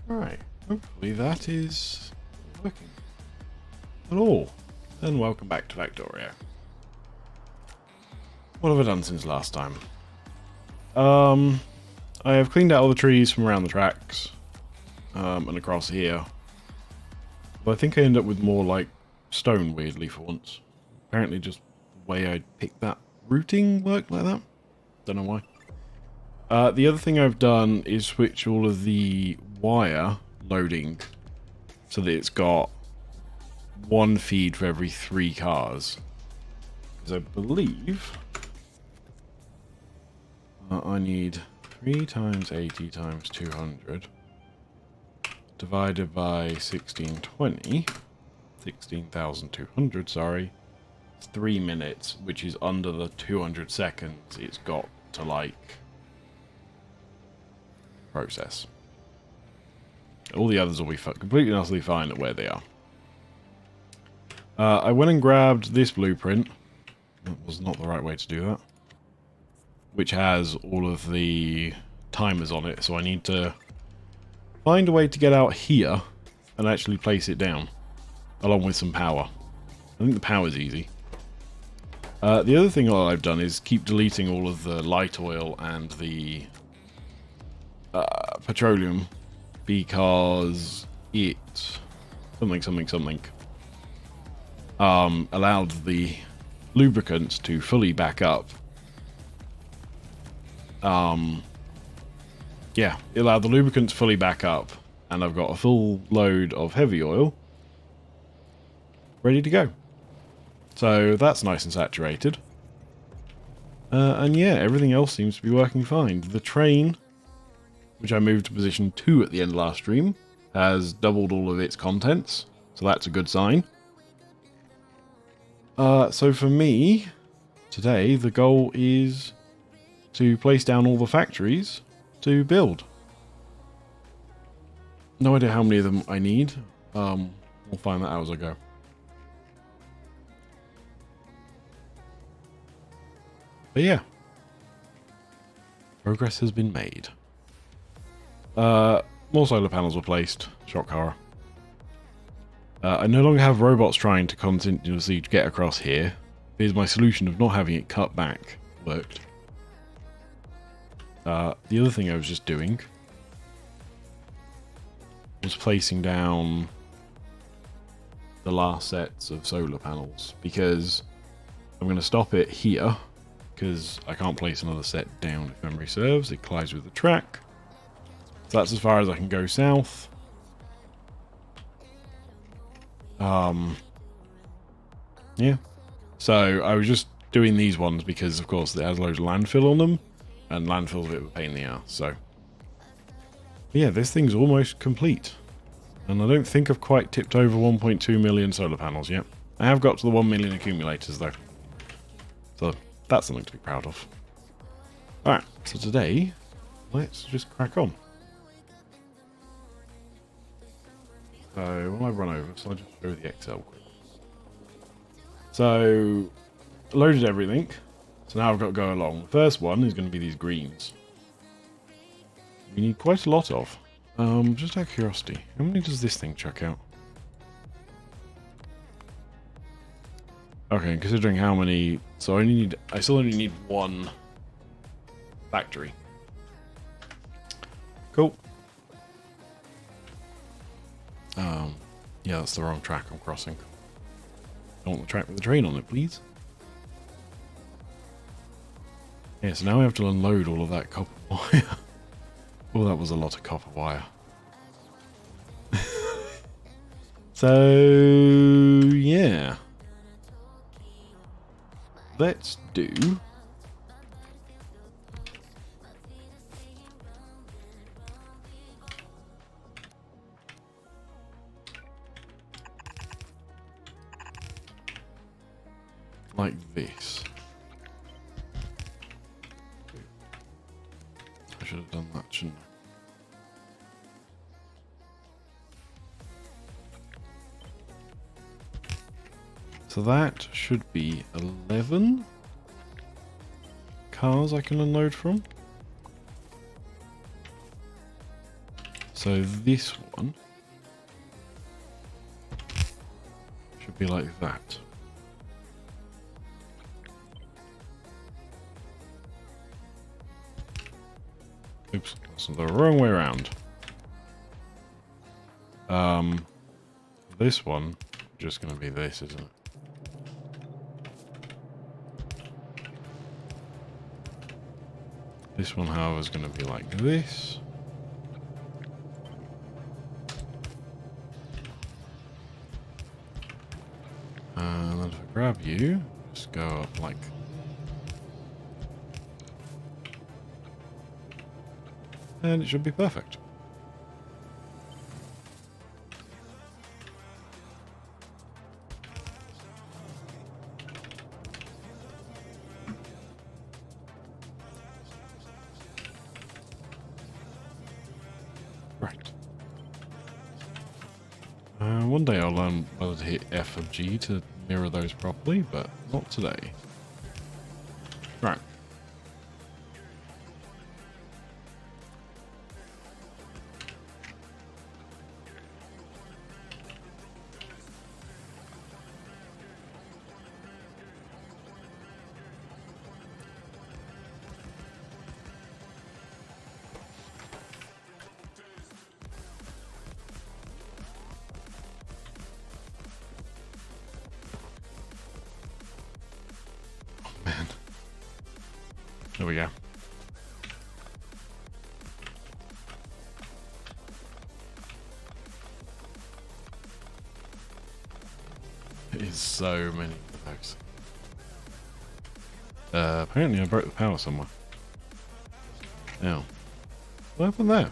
Alright, hopefully that is working. Hello, and welcome back to Factorio. What have I done since last time? I have cleaned out all the trees from around the tracks, and across here. But I think I end up with more like stone, weirdly, for once. Apparently just the way I picked that routing worked like that. Don't know why. The other thing I've done is switch all of the wire loading so that it's got one feed for every 3 cars. Because I believe I need 3 times 80 times 200 divided by 1620, 16,200, sorry. It's 3 minutes, which is under the 200 seconds it's got to, like, process. All the others will be completely and utterly fine at where they are. I went and grabbed this blueprint. That was not the right way to do that. Which has all of the timers on it, so I need to find a way to get out here and actually place it down, along with some power. I think the power's easy. The other thing I've done is keep deleting all of the light oil and the petroleum, because it something allowed the lubricants to fully back up. Yeah, it allowed the lubricants fully back up, and I've got a full load of heavy oil ready to go. So that's nice and saturated. And yeah, everything else seems to be working fine. The train, which I moved to position 2 at the end of last stream, has doubled all of its contents, so that's a good sign. So for me, today, the goal is to place down all the factories to build. No idea how many of them I need. We'll find that out as I go. But yeah, progress has been made. More solar panels were placed. Shock horror. I no longer have robots trying to continuously get across here. Here's my solution of not having it cut back worked. The other thing I was just doing was placing down the last sets of solar panels, because I'm going to stop it here, because I can't place another set down if memory serves. It collides with the track. So that's as far as I can go south. Yeah. So I was just doing these ones because, of course, it has loads of landfill on them, and landfill's a bit of a pain in the ass. So yeah, this thing's almost complete, and I don't think I've quite tipped over 1.2 million solar panels yet. I have got to the 1 million accumulators though, so that's something to be proud of. Alright, so today, let's just crack on. So, when I run over, so I'll just show the Excel quick. So, loaded everything. So now I've got to go along. The first one is going to be these greens. We need quite a lot of. Just out of curiosity, how many does this thing chuck out? Okay, considering how many, so I still only need 1 factory. Cool. Yeah, that's the wrong track I'm crossing. I want the track with the train on it, please. Yeah, so now we have to unload all of that copper wire. Oh, that was a lot of copper wire. So, yeah. Let's do... like this. I should have done that, shouldn't I? So that should be 11 cars I can unload from. So this one should be like that. Oops, that's the wrong way around. This one just going to be this, isn't it? This one, however, is going to be like this. And then if I grab you, just go up like... And it should be perfect. Right. One day I'll learn whether to hit F or G to mirror those properly, but not today. Right. Man. There we go. It is so many of those. Apparently I broke the power somewhere. Now, what happened there?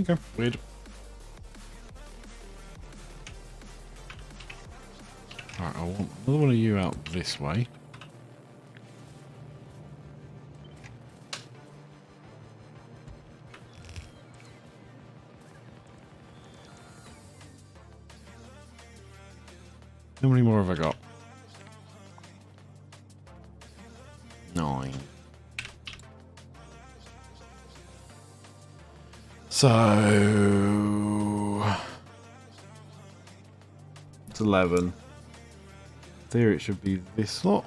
Okay, weird. Alright, I want another one of you out this way. How many more have I got? 9. So it's 11. There it should be this slot.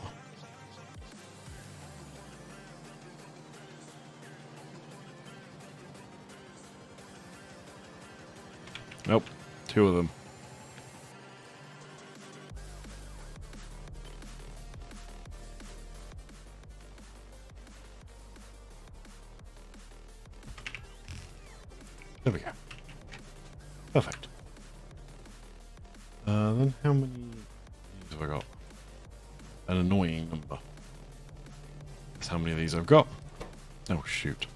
Nope, 2 of them. There we go. Perfect. Then how many have I got? An annoying number. That's how many of these I've got. Oh, shoot.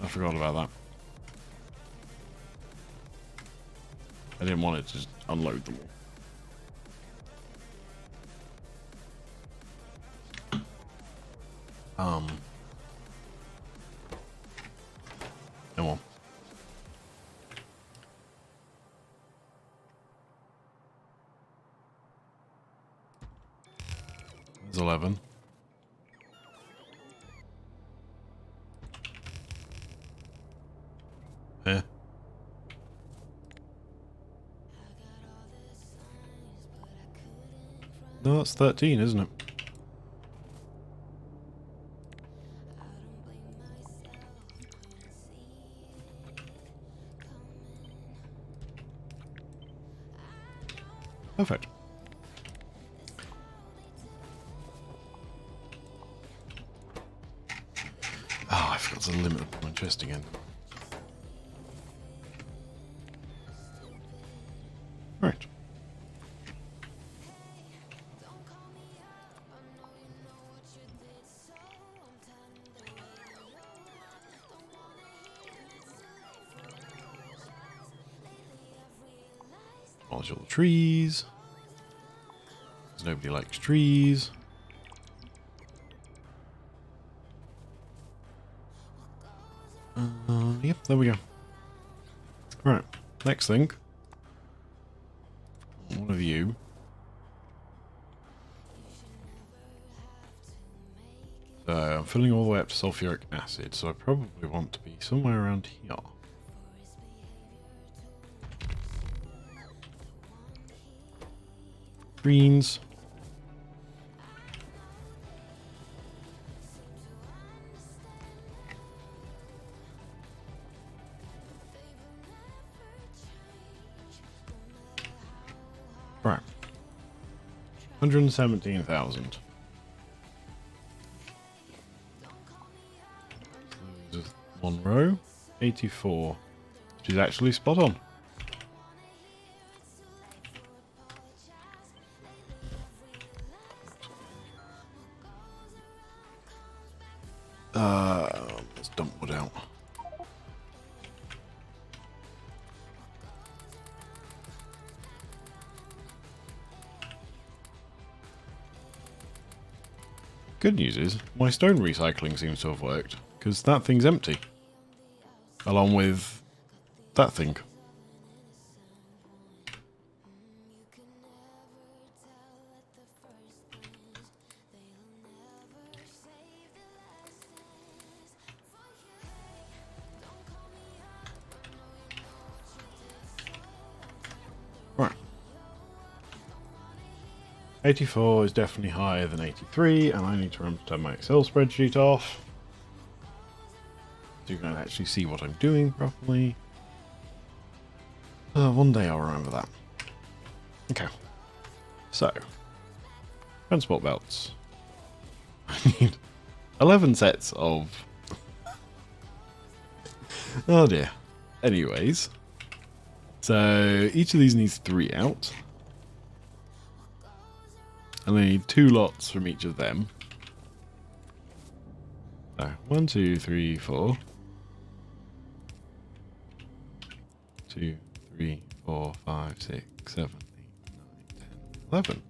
I forgot about that. I didn't want it to just unload them all. Come on. There's 11. Yeah. No, that's 13, isn't it? Perfect. Oh, I forgot to limit my chest again. Right. Demolish all the trees. Because nobody likes trees. Yep, there we go. Right, next thing So I'm filling all the way up to sulfuric acid, so I probably want to be somewhere around here. Greens. Right. 117,000. Just one row. 84. Which is actually spot on. Let's dump wood out. Good news is, my stone recycling seems to have worked, because that thing's empty. Along with that thing. Right. 84 is definitely higher than 83, and I need to remember to turn my Excel spreadsheet off. So you can actually see what I'm doing properly. One day I'll remember that. Okay. So, transport belts. I need 11 sets of... Oh dear. Anyways. So, each of these needs 3 out. And I need 2 lots from each of them. So, 1, 2, 3, 4. 2, 3, 4, 5, 6, 7, 8, 9, 10, 11.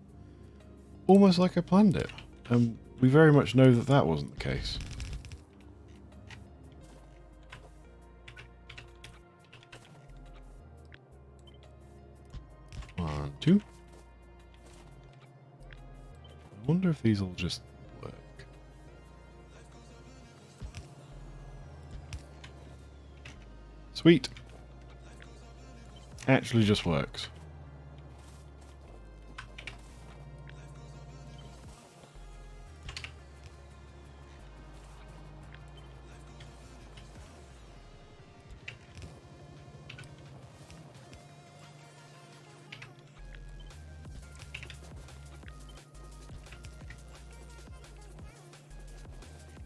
Almost like I planned it. And we very much know that that wasn't the case. One, 2. I wonder if these will just work. Sweet. Actually just works.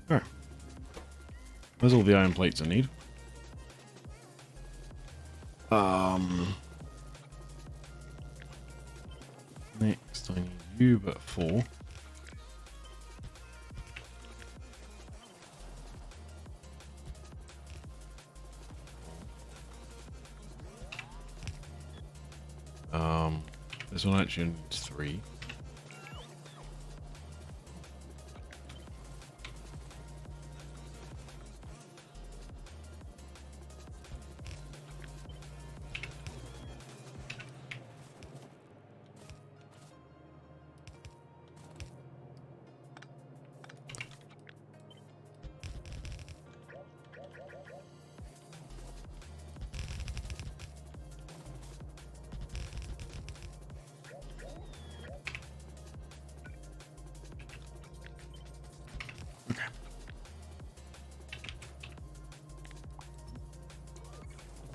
Alright. There's all the iron plates I need. Next I need you, but 4. This one actually needs 3.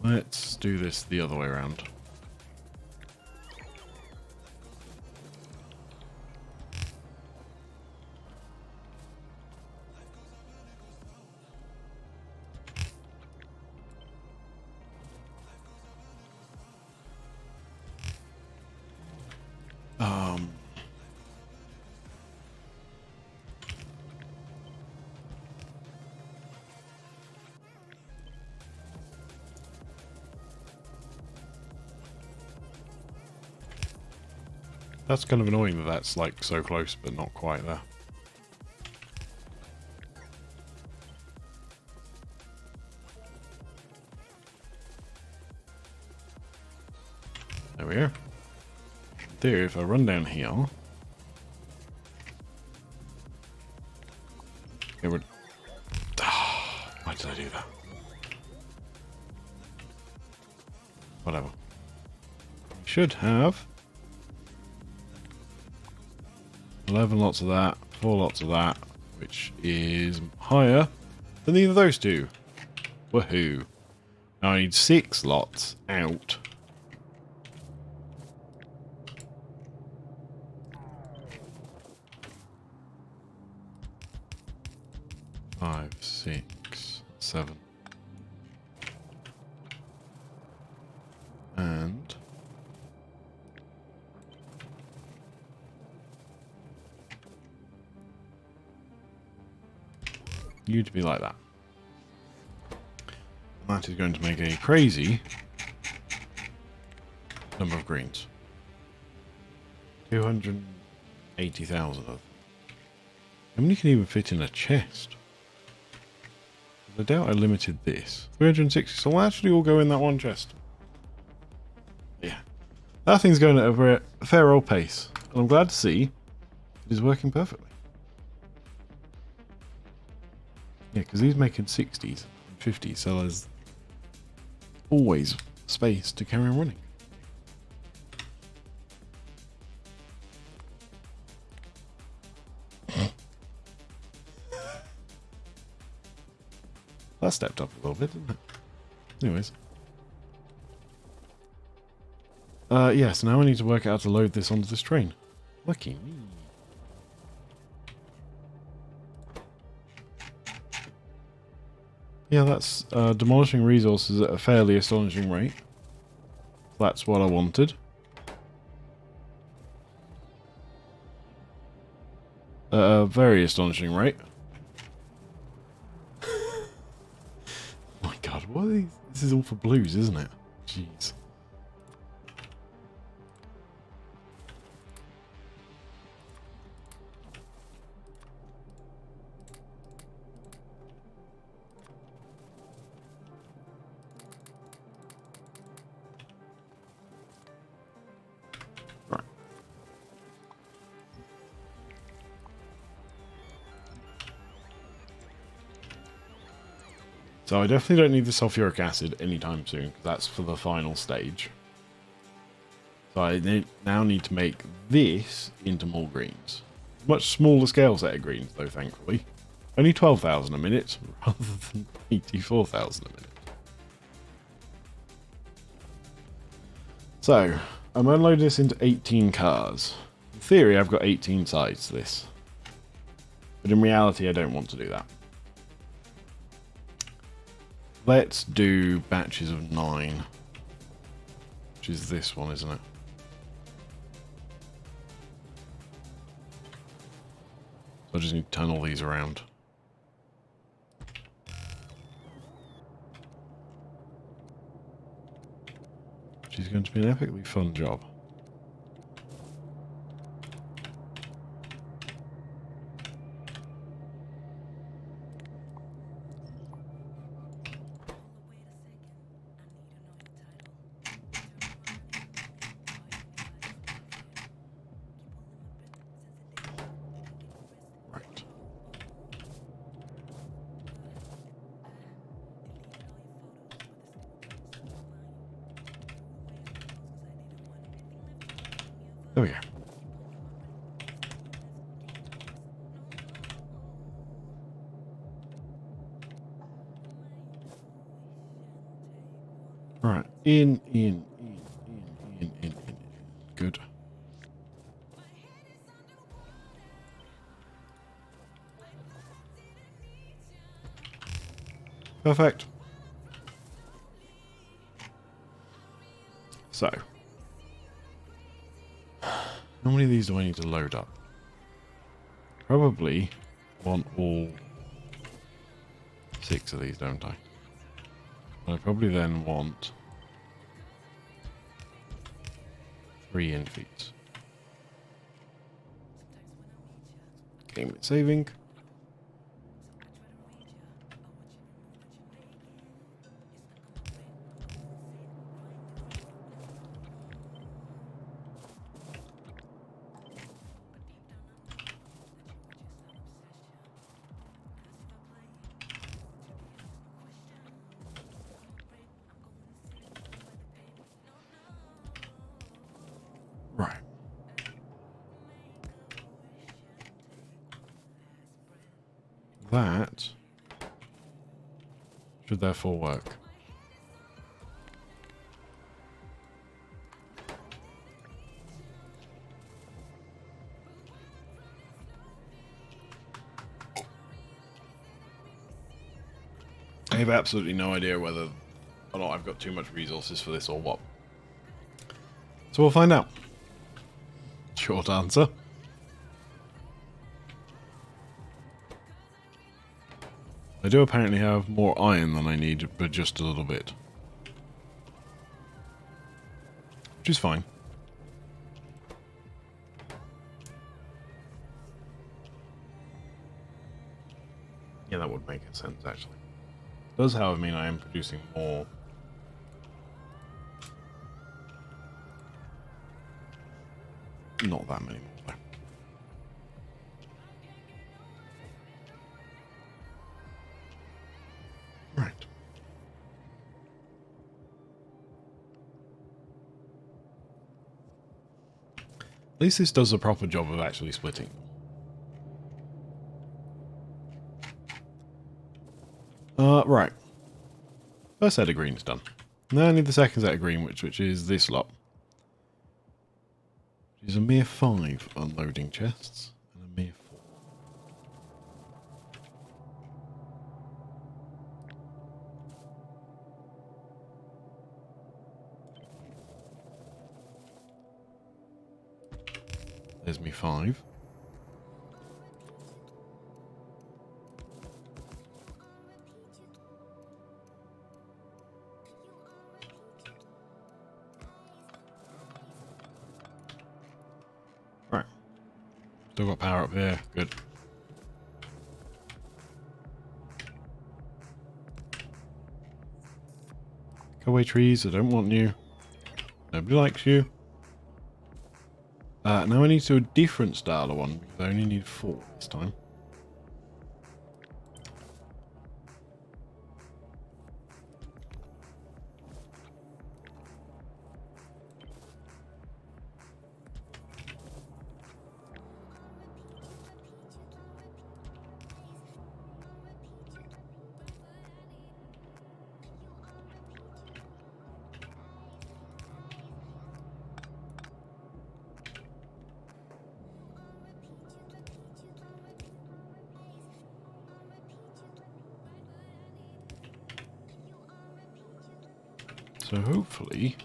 Let's do this the other way around. That's kind of annoying that that's like so close, but not quite there. There we go. There, if I run down here, did I do that? Whatever. We should have 11 lots of that, 4 lots of that, which is higher than either of those two. Woohoo. Now I need 6 lots out. Five, 6, 7. And you to be like that. And that is going to make a crazy number of greens. 280,000 of them. How many can even fit in a chest? I doubt I limited this. 360, so we'll actually all go in that one chest. Yeah. That thing's going at a fair old pace. And I'm glad to see it is working perfectly. Yeah, because he's making 60s and 50s, so there's always space to carry on running. That stepped up a little bit, didn't it? Anyways. Yeah, so now I need to work out how to load this onto this train. Lucky me. Yeah, that's demolishing resources at a fairly astonishing rate. That's what I wanted. At a very astonishing rate. God, what are these? This is all for blues, isn't it? Jeez. Right. So I definitely don't need the sulfuric acid anytime soon, because that's for the final stage. So I now need to make this into more greens. Much smaller scale set of greens, though, thankfully. Only 12,000 a minute, rather than 84,000 a minute. So, I'm unloading this into 18 cars. In theory, I've got 18 sides to this. But in reality, I don't want to do that. Let's do batches of 9. Which is this one, isn't it? So I just need to turn all these around. Which is going to be an epically fun job. There we go. Right, in. Good. Perfect. So. How many of these do I need to load up? Probably want all 6 of these, don't I? I probably then want 3 in feet. Game it saving. that should therefore work. I have absolutely no idea whether or not I've got too much resources for this or what. So we'll find out. Short answer. I do apparently have more iron than I need, but just a little bit. Which is fine. Yeah, that would make sense, actually. It does, however, mean I am producing more. Not that many more, though. Right. At least this does a proper job of actually splitting. Right. First set of green is done. Now I need the second set of green, which is this lot. Which is a mere 5 unloading chests, and a mere 4. There's me 5. Right. Still got power up here. Good. Go away, trees. I don't want you. Nobody likes you. Now I need to do a different style of one, because I only need 4 this time. So hopefully,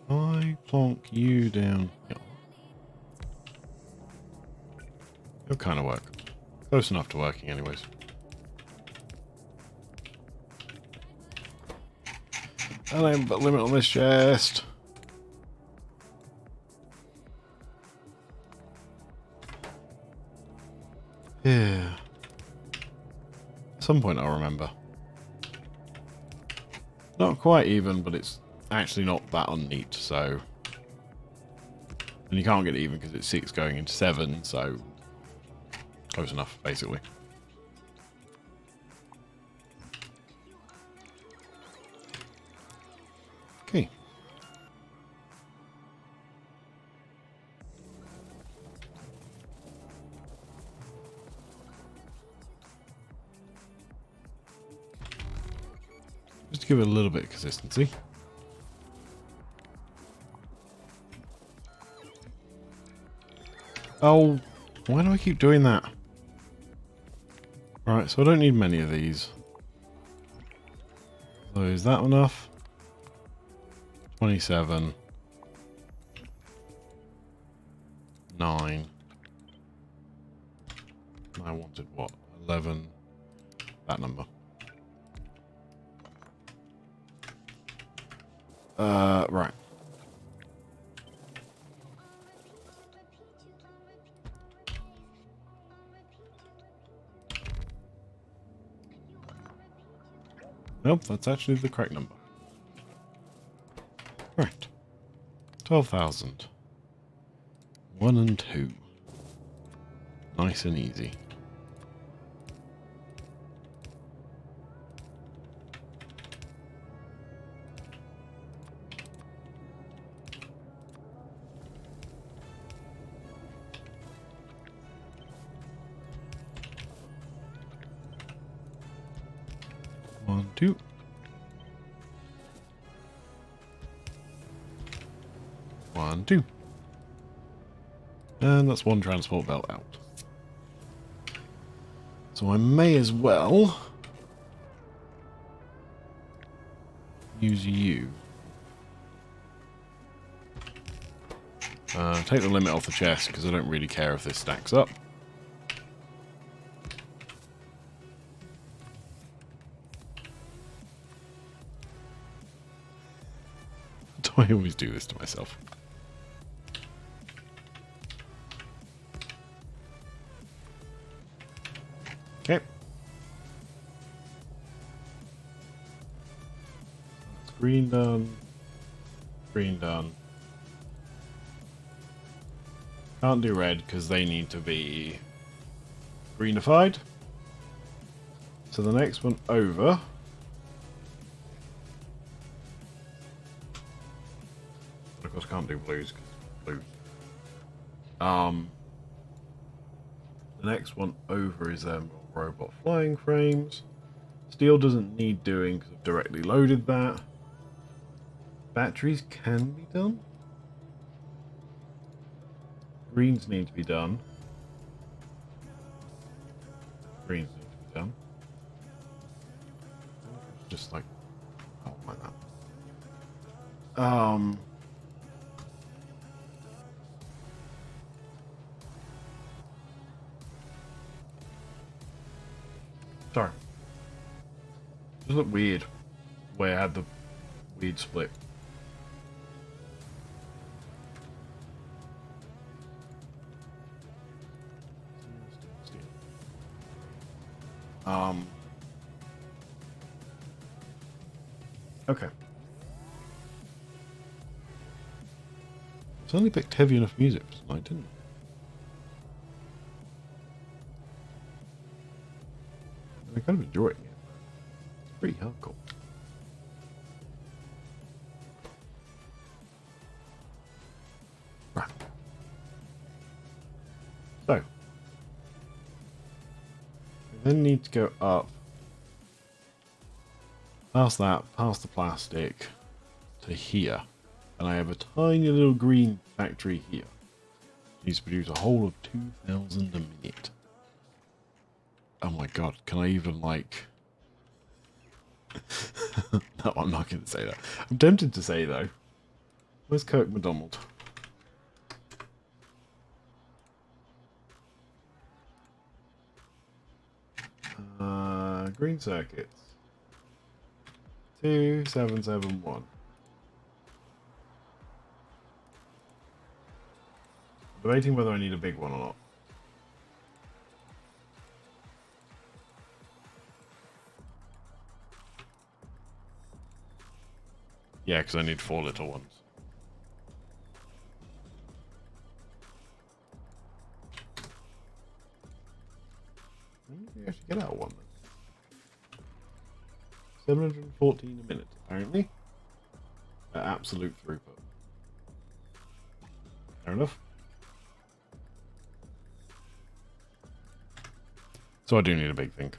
I plonk you down here. It'll kind of work. Close enough to working anyways. And I haven't put a limit on this chest. Yeah. At some point I'll remember. Not quite even, but it's actually not that unneat, so... And you can't get it even because it's 6 going into 7, so... Close enough, basically. Okay. Just to give it a little bit of consistency. Oh, why do I keep doing that? Right, so I don't need many of these. So is that enough? 27. 9. I wanted what? 11. That number. Right. Nope, that's actually the correct number. Right. 12,000. 1 and 2. Nice and easy. 2. One, 2. And that's one transport belt out. So I may as well use you. Take the limit off the chest because I don't really care if this stacks up. Do I always do this to myself? Okay. That's green done. Green done. Can't do red because they need to be greenified. So the next one over. But of course can't do blues because blue. The next one over is robot flying frames. Steel doesn't need doing because I've directly loaded that. Batteries can be done. Greens need to be done. Greens need to be done. Just like, oh, like that. Sorry. It just looked weird where I had the weird split. Okay. I only picked heavy enough music for tonight, didn't I? I'm kind of enjoying it. It's pretty hardcore. Right. So. We then need to go up. Past that, past the plastic, to here. And I have a tiny little green factory here. It needs to produce a whole of 2,000 a minute. Oh my god, can I even like... No, I'm not going to say that. I'm tempted to say though. Where's Kirk McDonald? Green circuits. 2771. Debating whether I need a big one or not. Yeah, because I need 4 little ones. When did we actually get out one then? 714 a minute, apparently. At absolute throughput. Fair enough. So I do need a big thing.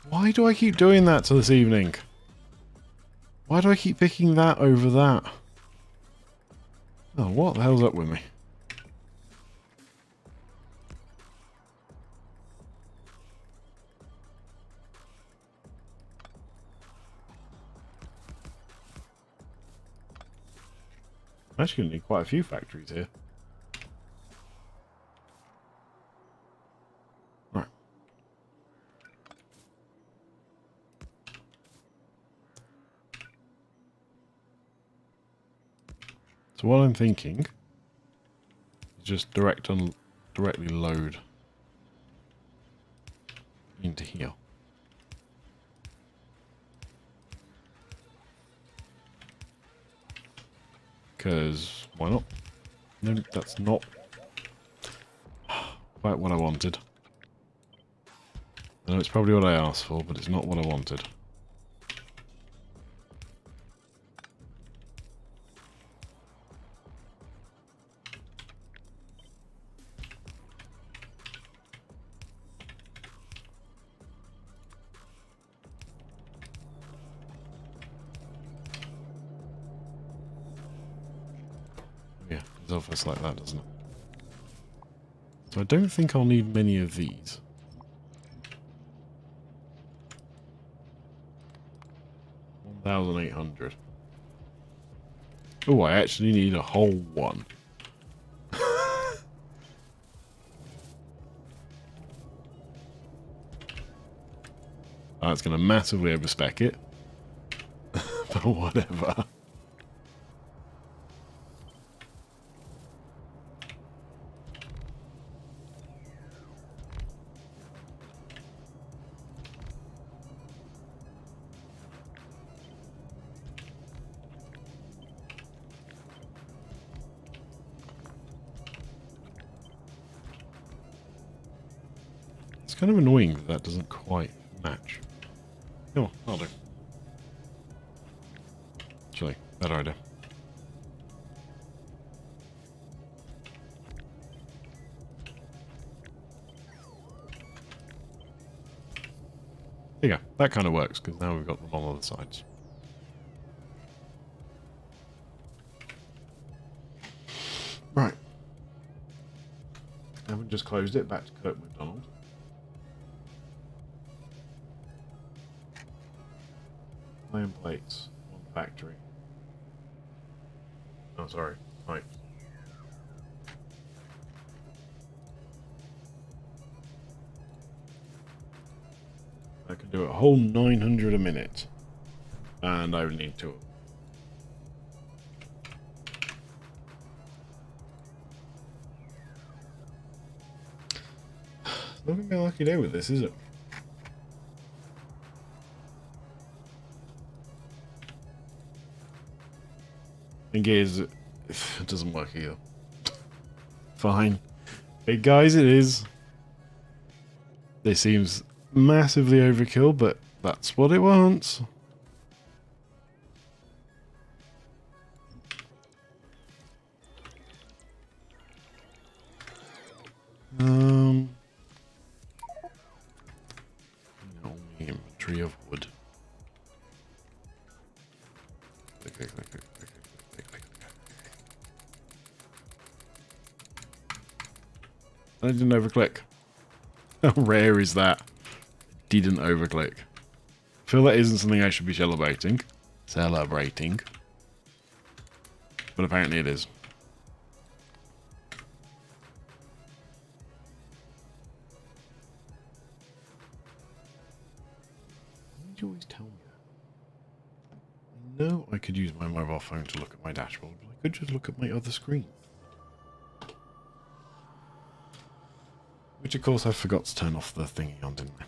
Why do I keep doing that to this evening? Why do I keep picking that over that? Oh, what the hell's up with me? I'm actually going to need quite a few factories here. Right. So what I'm thinking is just directly load into here. Because why not? No, that's not. quite what I wanted. I know it's probably what I asked for, but it's not what I wanted. Yeah, it's almost like that, doesn't it? So I don't think I'll need many of these. $1,800. Oh, I actually need a whole one. That's going to massively overspec it. But whatever. It's kind of annoying that that doesn't quite match. Come on, I'll do. Actually, better idea. There you go. That kind of works, because now we've got them on the sides. Right. Haven't just closed it. Back to Kirk McDonald. Iron plates. One factory. Oh, sorry. Right. I can do a whole 900 a minute. And I would need 2 of them. Not going to be a lucky day with this, is it? Thing is, it doesn't work either. Fine. Hey guys, it is. This seems massively overkill, but that's what it wants. Only inventory of wood. I didn't overclick. How rare is that? Didn't overclick. I feel that isn't something I should be celebrating. Celebrating. But apparently it is. Why did you always tell me that? I know I could use my mobile phone to look at my dashboard, but I could just look at my other screen. Which, of course, I forgot to turn off the thingy on, didn't I?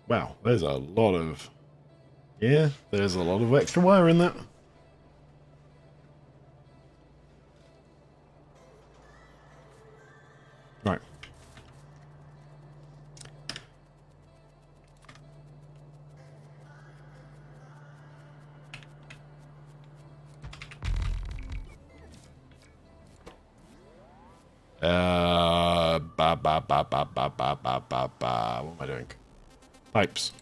Wow, there's a lot of... Yeah, there's a lot of extra wire in that. Right. What am I doing? Pipes.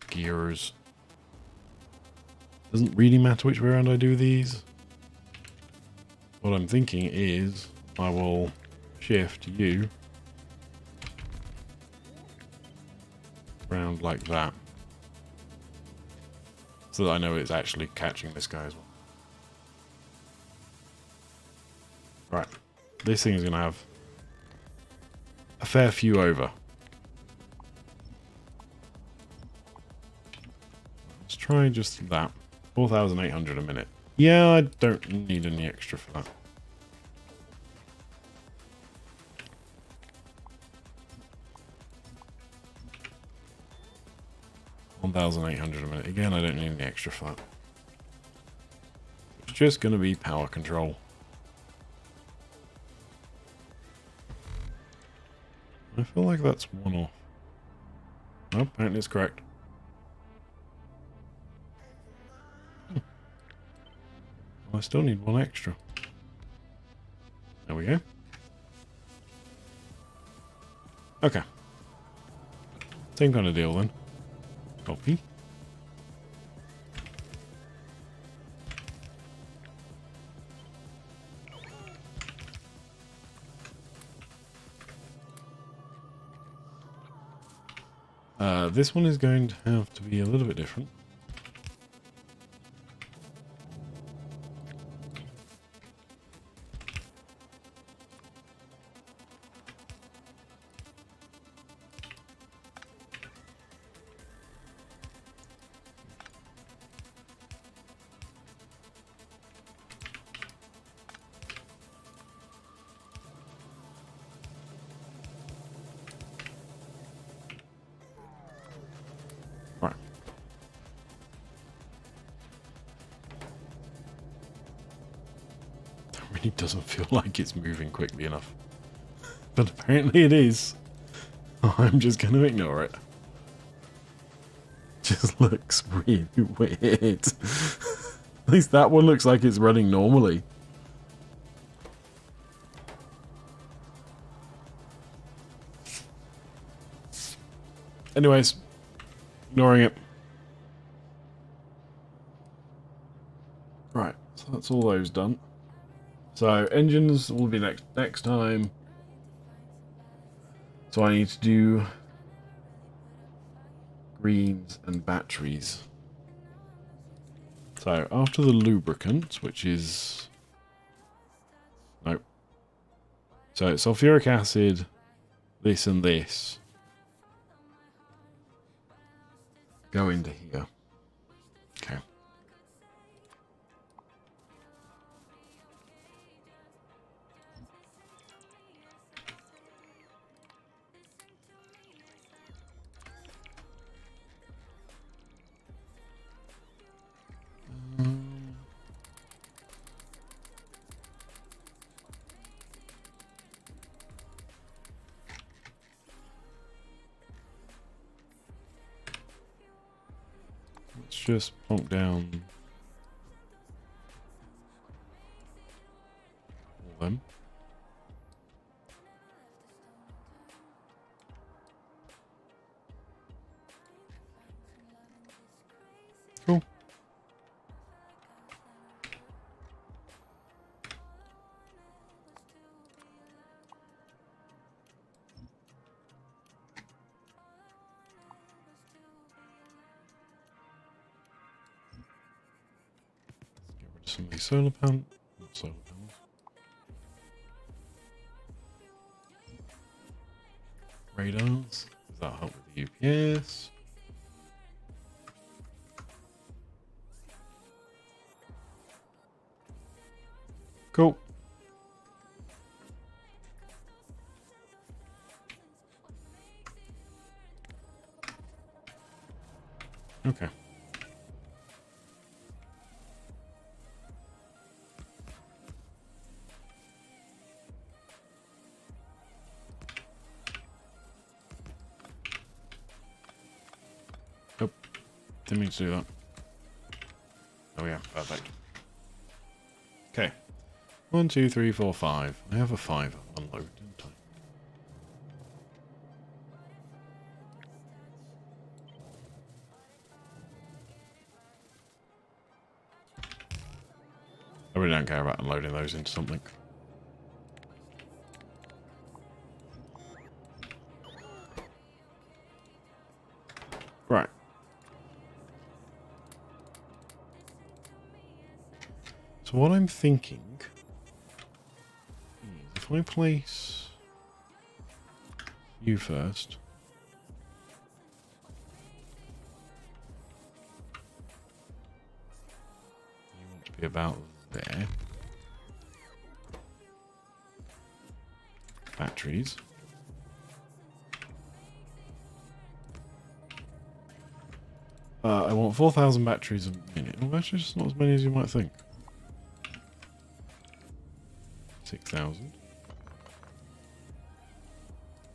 Gears. Doesn't really matter which way around I do these. What I'm thinking is I will shift you around like that. So that I know it's actually catching this guy as well. Right. This thing is going to have a fair few over. Let's try just that. 4,800 a minute. Yeah, I don't need any extra for that. $1,800 a minute. Again, I don't need any extra for that. just going to be power control. I feel like that's one off. No, apparently it's correct. Well, I still need one extra. There we go. Okay. Same kind of deal then. Copy. This one is going to have to be a little bit different. Right. That really doesn't feel like it's moving quickly enough. But apparently it is. I'm just going to ignore it. Just looks really weird. At least that one looks like it's running normally. Anyways, ignoring it. Right, so that's all those done. So engines will be next time. So I need to do greens and batteries. So after the lubricant, which is... Nope. So sulfuric acid, this and this go into here. Okay. Let's just plonk down all them. Cool. Some of these solar panels. Not solar panels. Radars. Does that help with the UPS? Cool. Okay. Nope. Didn't mean to do that. Oh yeah, perfect. Okay. 1, 2, 3, 4, 5. I have a 5 unload, didn't I? I really don't care about unloading those into something. Right. So what I'm thinking is if I place you first. You want to be about there. Batteries. I want 4,000 batteries a minute. Well, actually, just not as many as you might think. 6,000.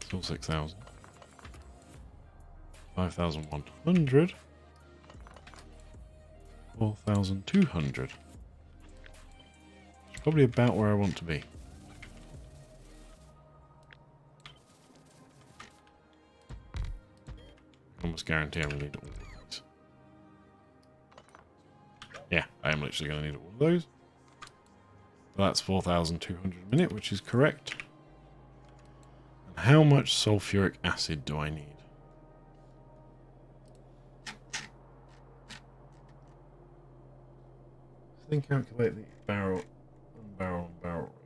Still 6,000. 5,100. 4,200. It's probably about where I want to be. I almost guarantee I'm going to need all of these. Yeah, I am literally going to need all of those. Well, that's 4,200 a minute, which is correct. And how much sulfuric acid do I need? Then calculate the barrel and barrel and barrel rates.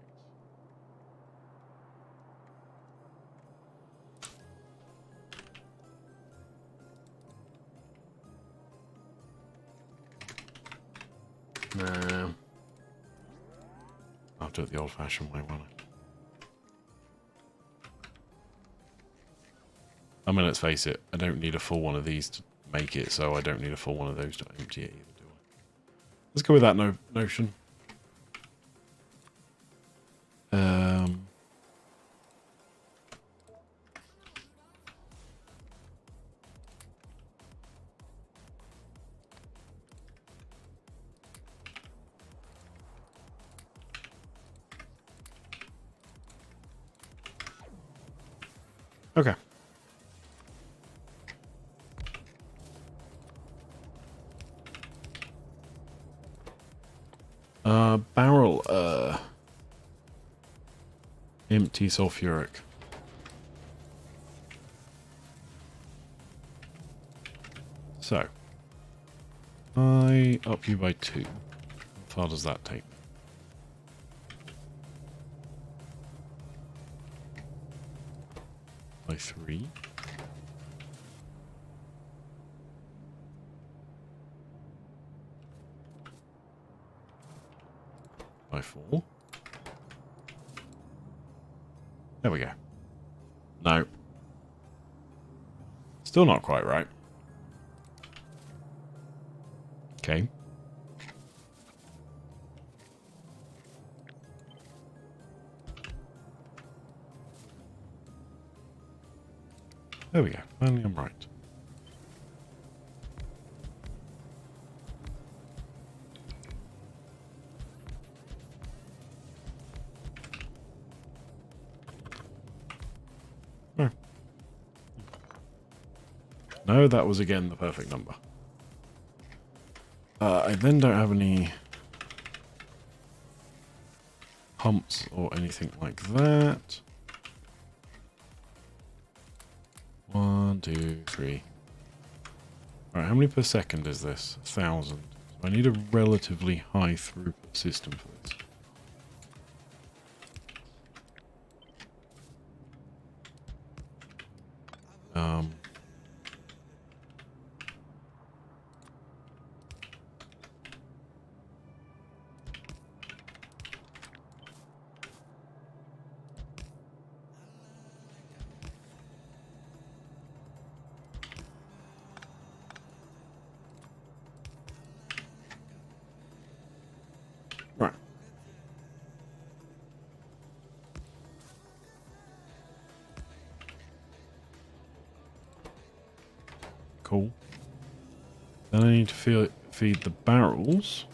Nah. I'll do it the old-fashioned way, won't I? I mean, let's face it, I don't need a full one of these to make it, so I don't need a full one of those to empty it either, do I? Let's go with that notion. Okay. Barrel, empty sulfuric. So, I up you by 2. How far does that take? By 3. By 4. There we go. No. Still not quite right. Okay. There we go. Finally I'm right. Oh. No, that was again the perfect number. I then don't have any pumps or anything like that. 1, 2, 3. Alright, how many per second is this? 1,000. So I need a relatively high throughput system for this. Right. Cool. Then I need to feed the barrels.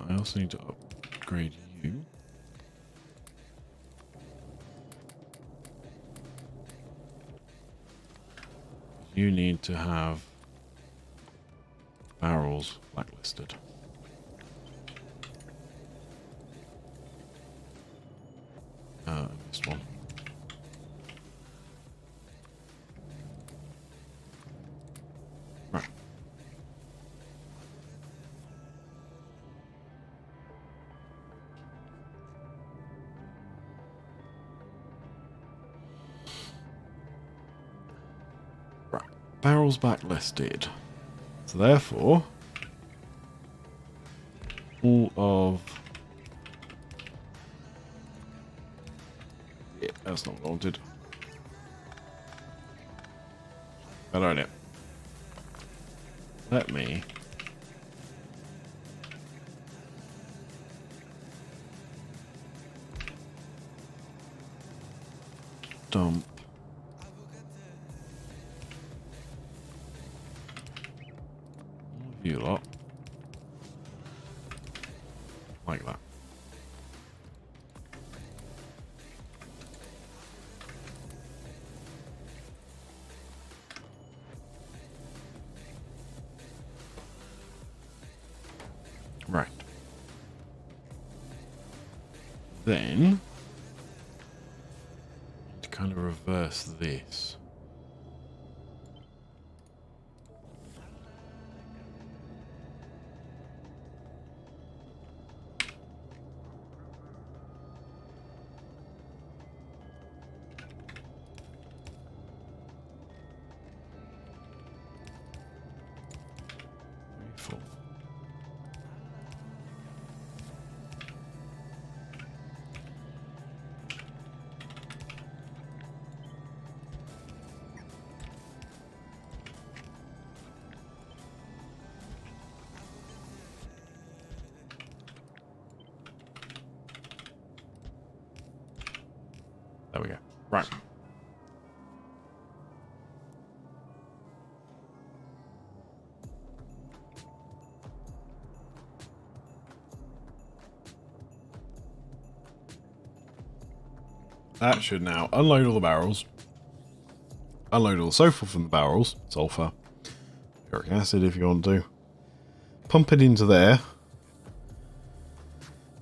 I also need to upgrade you. You need to have barrels blacklisted. This one. Right. Right. Barrels backlisted. So therefore, all of... Yeah, that's not what I wanted. But on it. Let me... dump all of you lot like that. Right. Then to kind of reverse this. Full. There we go. Right. That should now unload all the barrels. Unload all the sulfur from the barrels. Sulfur. Uric acid if you want to. Pump it into there.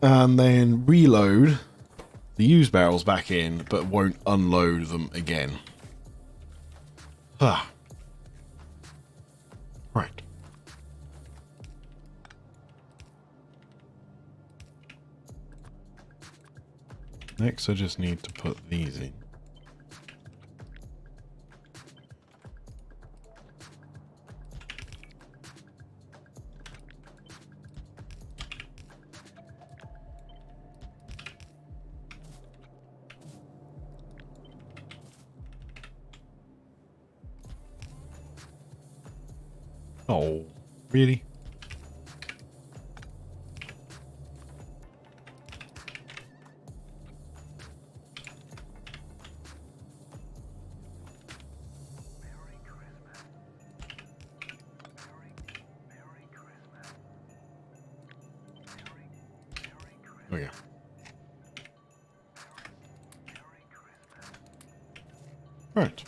And then reload the used barrels back in, but won't unload them again. Ah. Right. Next, I just need to put these in. Oh, really? Oh yeah. Right.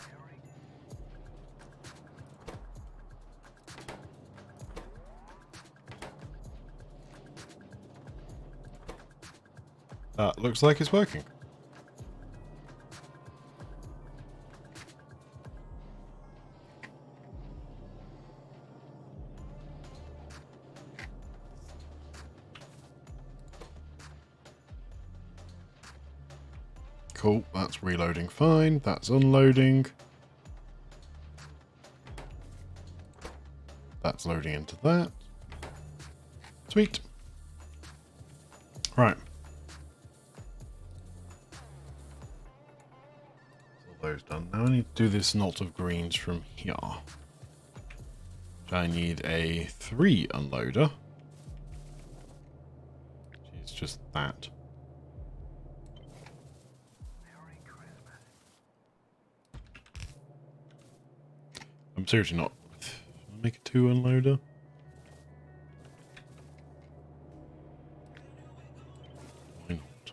That looks like it's working. Cool, that's reloading fine. That's unloading. That's loading into that. Sweet. Right. All those done. Now I need to do this knot of greens from here. I need a 3 unloader. It's just that. I'm seriously not. I'll make a 2 unloader. Why not?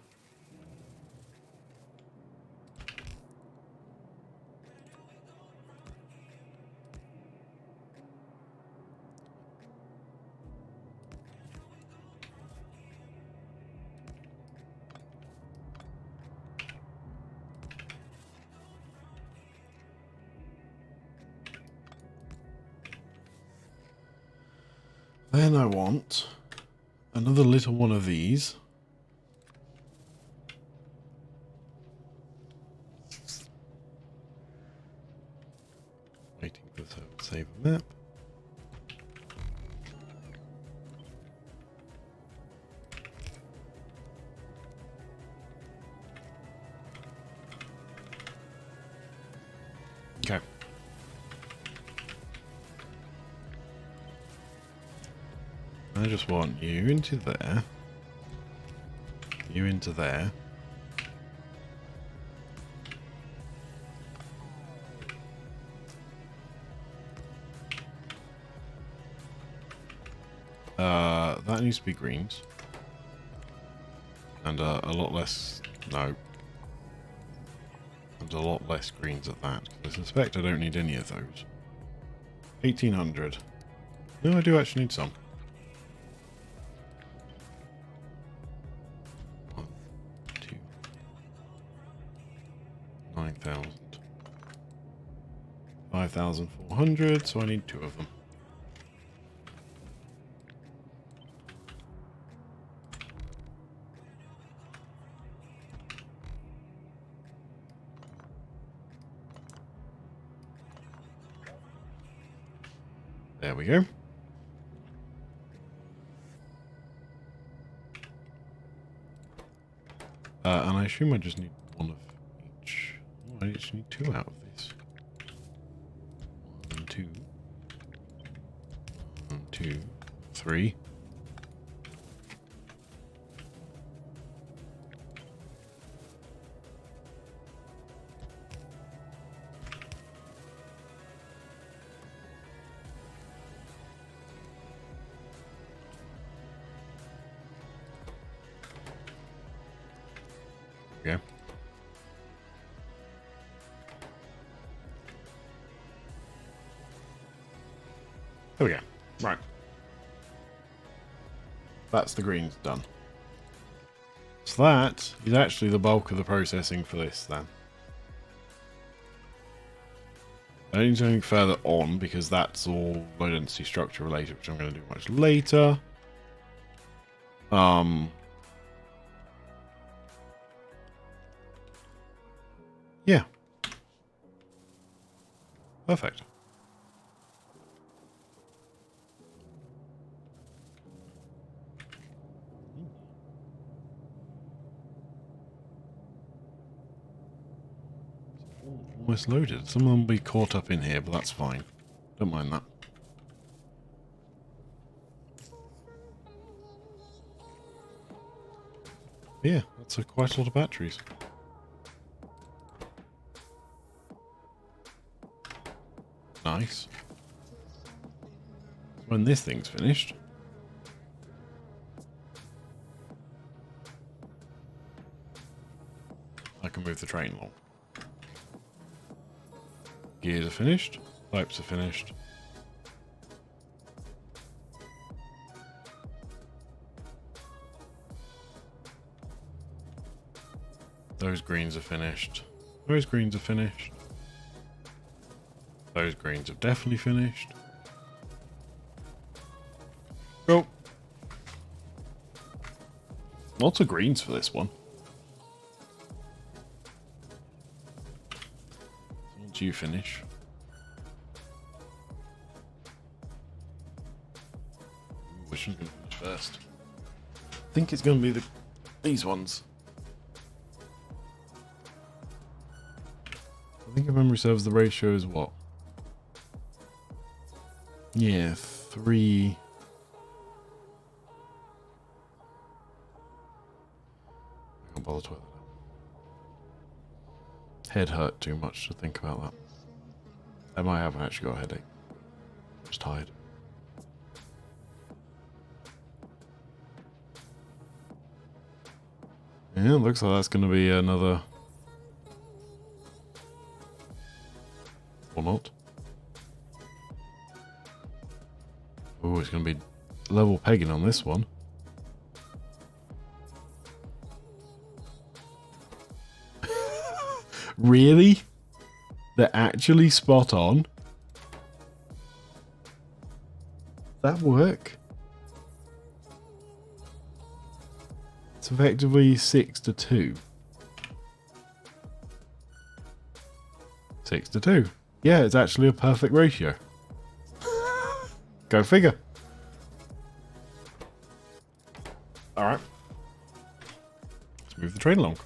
Then I want another little one of these. Waiting for the save a map. Okay. I just want you into there, you into there, That needs to be greens. And a lot less... No. And a lot less greens at that. I suspect I don't need any of those. 1800. No, I do actually need some. 1, 2, 9,000. 5,400, so I need 2 of them. There we go. And I assume I just need 1 of each. Oh, I just need 2 out of this. 1, 2. 1, 2, 3. Okay. There we go. Right. That's the greens done. So that is actually the bulk of the processing for this then. I don't need anything further on because that's all low density structure related, which I'm going to do much later. Yeah. Perfect. Almost loaded. Some of them will be caught up in here, but that's fine. Don't mind that. Yeah, that's quite a lot of batteries. Nice. When this thing's finished, I can move the train along. Gears are finished. Pipes are finished. Those greens are finished. Those greens are finished. Those greens have definitely finished. Cool. Lots of greens for this one. Once you finish. Which one's going to finish first? I think it's going to be these ones. I think if memory serves, the ratio is what? Yeah, 3. I can't bother to work that out. Head hurt too much to think about that. I might haven't actually got a headache. Just tired. Yeah, looks like that's going to be another... Or not. Oh, it's going to be level pegging on this one. Really? They're actually spot on? That work? It's effectively 6 to 2. 6 to 2. Yeah, it's actually a perfect ratio. Go figure. Alright. Let's move the train along.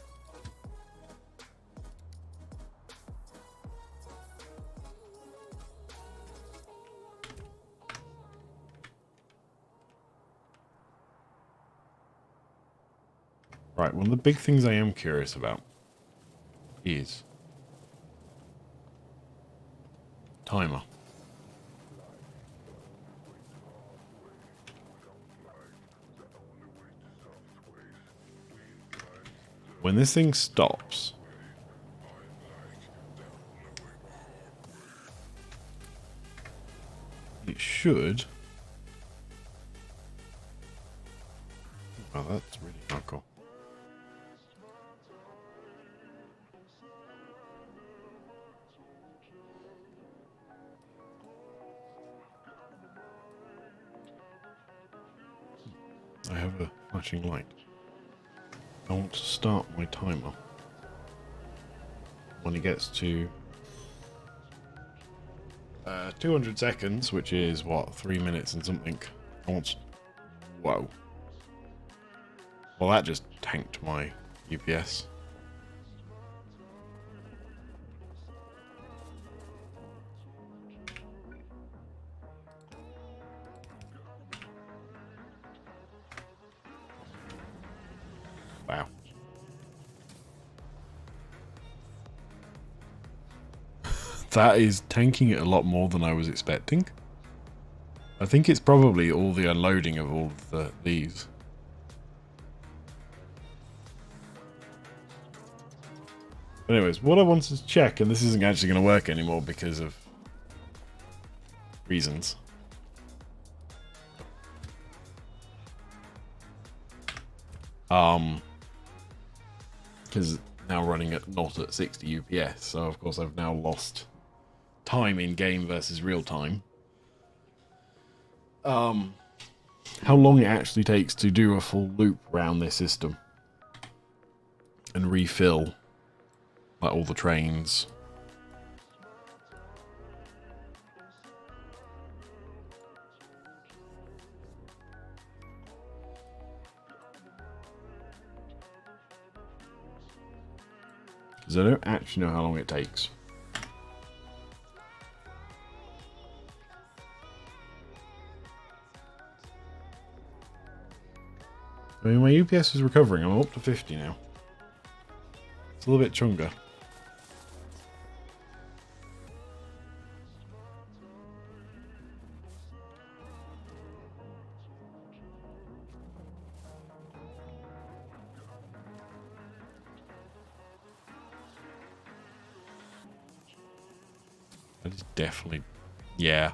Right, one of the big things I am curious about is timer. When this thing stops, it should... Oh, that's really not cool. I have a flashing light. I want to start my timer when it gets to 200 seconds, which is what, 3 minutes and something. I want to... Whoa. Well, that just tanked my UPS. Wow. That is tanking it a lot more than I was expecting. I think it's probably all the unloading of all of these. Anyways, what I wanted to check, and this isn't actually going to work anymore because of reasons. Because now running at not at 60 UPS, so of course I've now lost time in game versus real time. How long it actually takes to do a full loop around this system and refill like all the trains. Because I don't actually know how long it takes. I mean, my UPS is recovering. I'm up to 50 now. It's a little bit chunga. That is definitely... Yeah.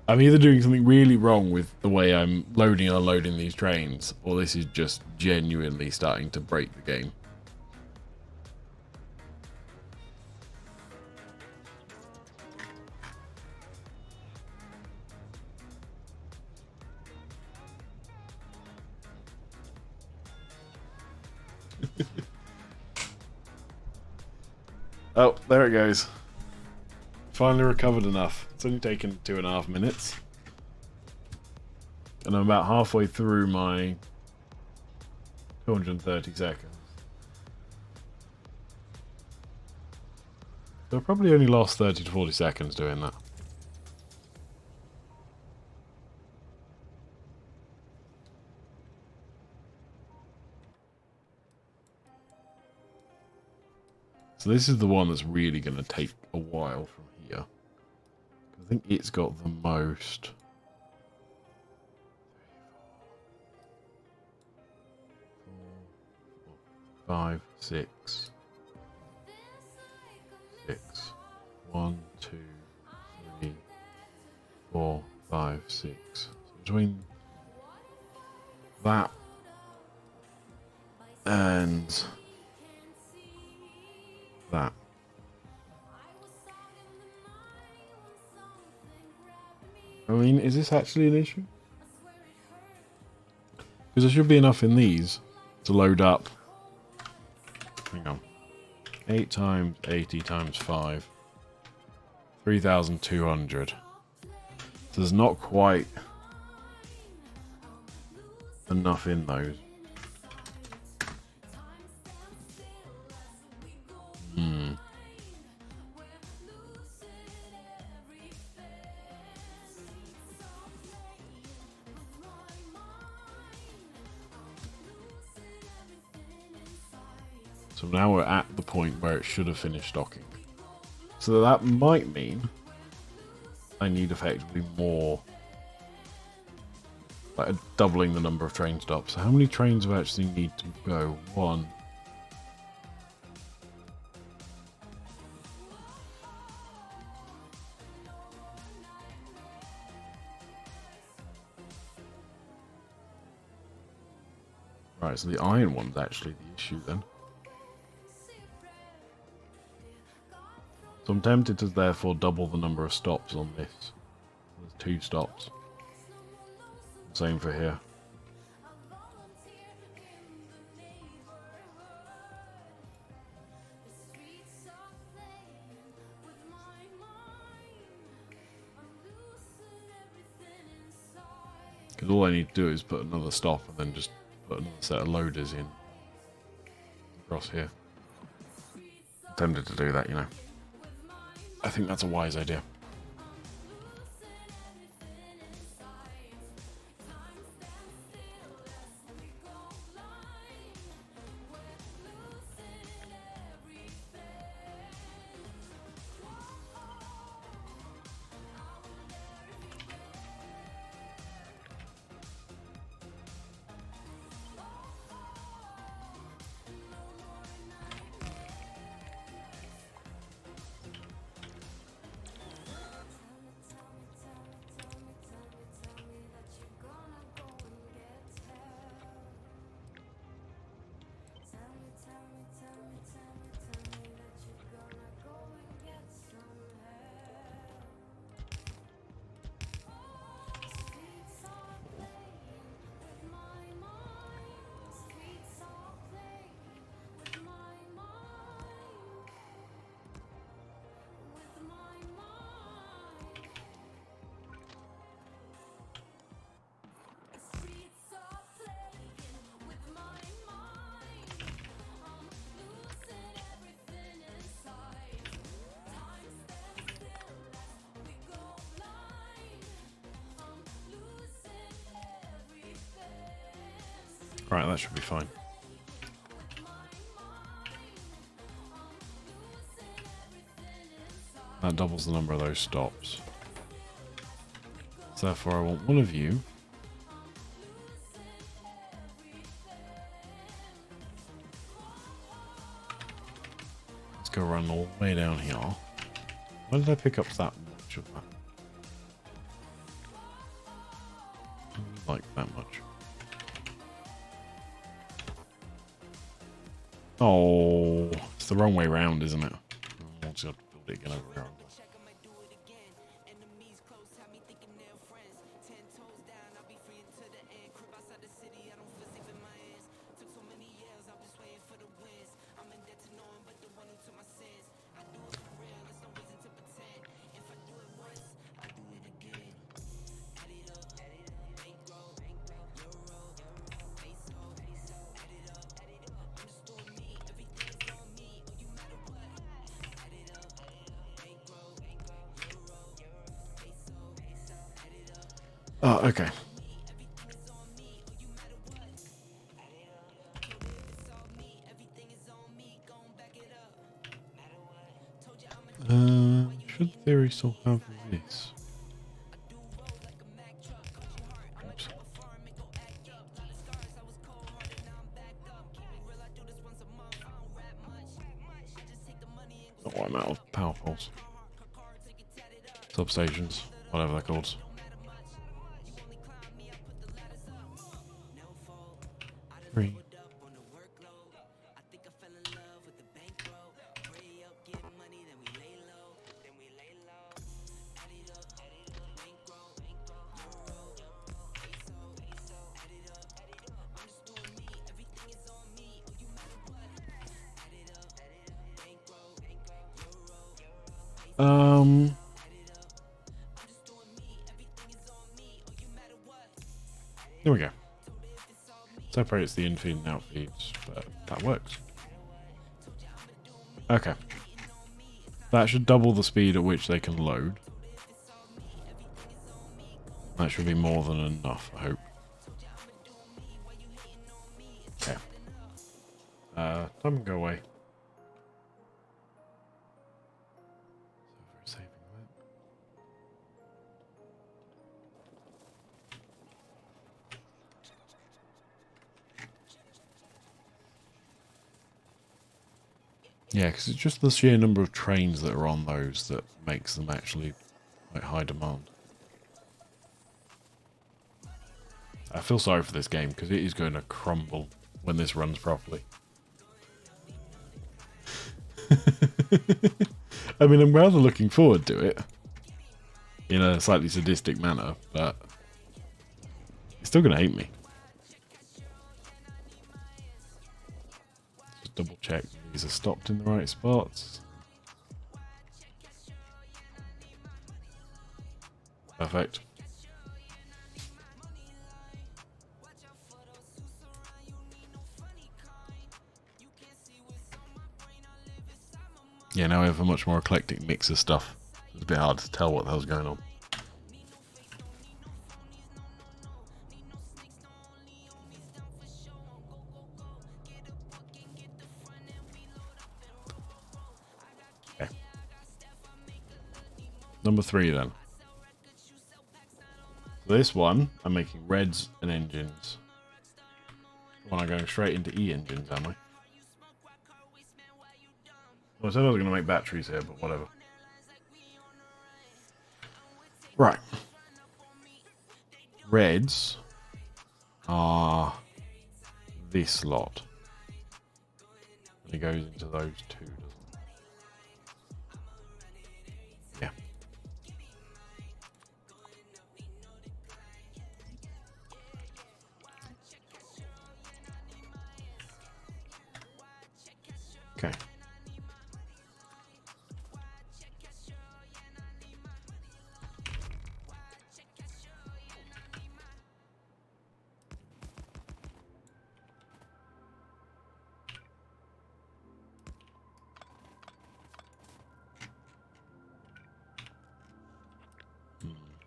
I'm either doing something really wrong with the way I'm loading and unloading these trains, or this is just genuinely starting to break the game. Oh, there it goes. Finally recovered enough. It's only taken 2.5 minutes. And I'm about halfway through my 230 seconds. So I probably only lost 30 to 40 seconds doing that. So this is the one that's really going to take a while from here. I think it's got the most. 5, 6, 6, 1, 2, 3, 4, 5, 6. So between that and that. I mean, is this actually an issue? Because there should be enough in these to load up. Hang on. 8 times 80 times 5. 3,200. So there's not quite enough in those. So now we're at the point where it should have finished stocking. So that might mean I need effectively more, like doubling the number of train stops. So how many trains do I actually need to go? 1, Right, so the iron one's actually the issue then. So I'm tempted to therefore double the number of stops on this. There's 2 stops. Same for here. Because all I need to do is put another stop and then just put another set of loaders in across here. I'm tempted to do that, you know. I think that's a wise idea. Right, that should be fine. That doubles the number of those stops. So therefore I want one of you let's go run all the way down here. Why did I pick up that much of that? I don't like that much. Oh, it's the wrong way round, isn't it? I want to build it again over here. Oh, okay. Should theory still have this? Oops. Oh, I'm out of power poles. Substations, whatever they're called. Three. There we go. Separates the in-feed and out-feeds, but that works. Okay. That should double the speed at which they can load. That should be more than enough, I hope. Okay. Time can go away. So saving that. Yeah, because it's just the sheer number of trains that are on those that makes them actually like high demand. I feel sorry for this game because it is going to crumble when this runs properly. I mean, I'm rather looking forward to it in a slightly sadistic manner, but he's still going to hate me. Just double check these are stopped in the right spots. Perfect. Yeah, now we have a much more eclectic mix of stuff. It's a bit hard to tell what the hell's going on. Okay. Number 3 then. So this one, I'm making reds and engines. Well, I'm going straight into E engines, am I? Well, I said I was going to make batteries here, but whatever. Right. Reds are this lot. And it goes into those two, doesn't it? Yeah. Okay.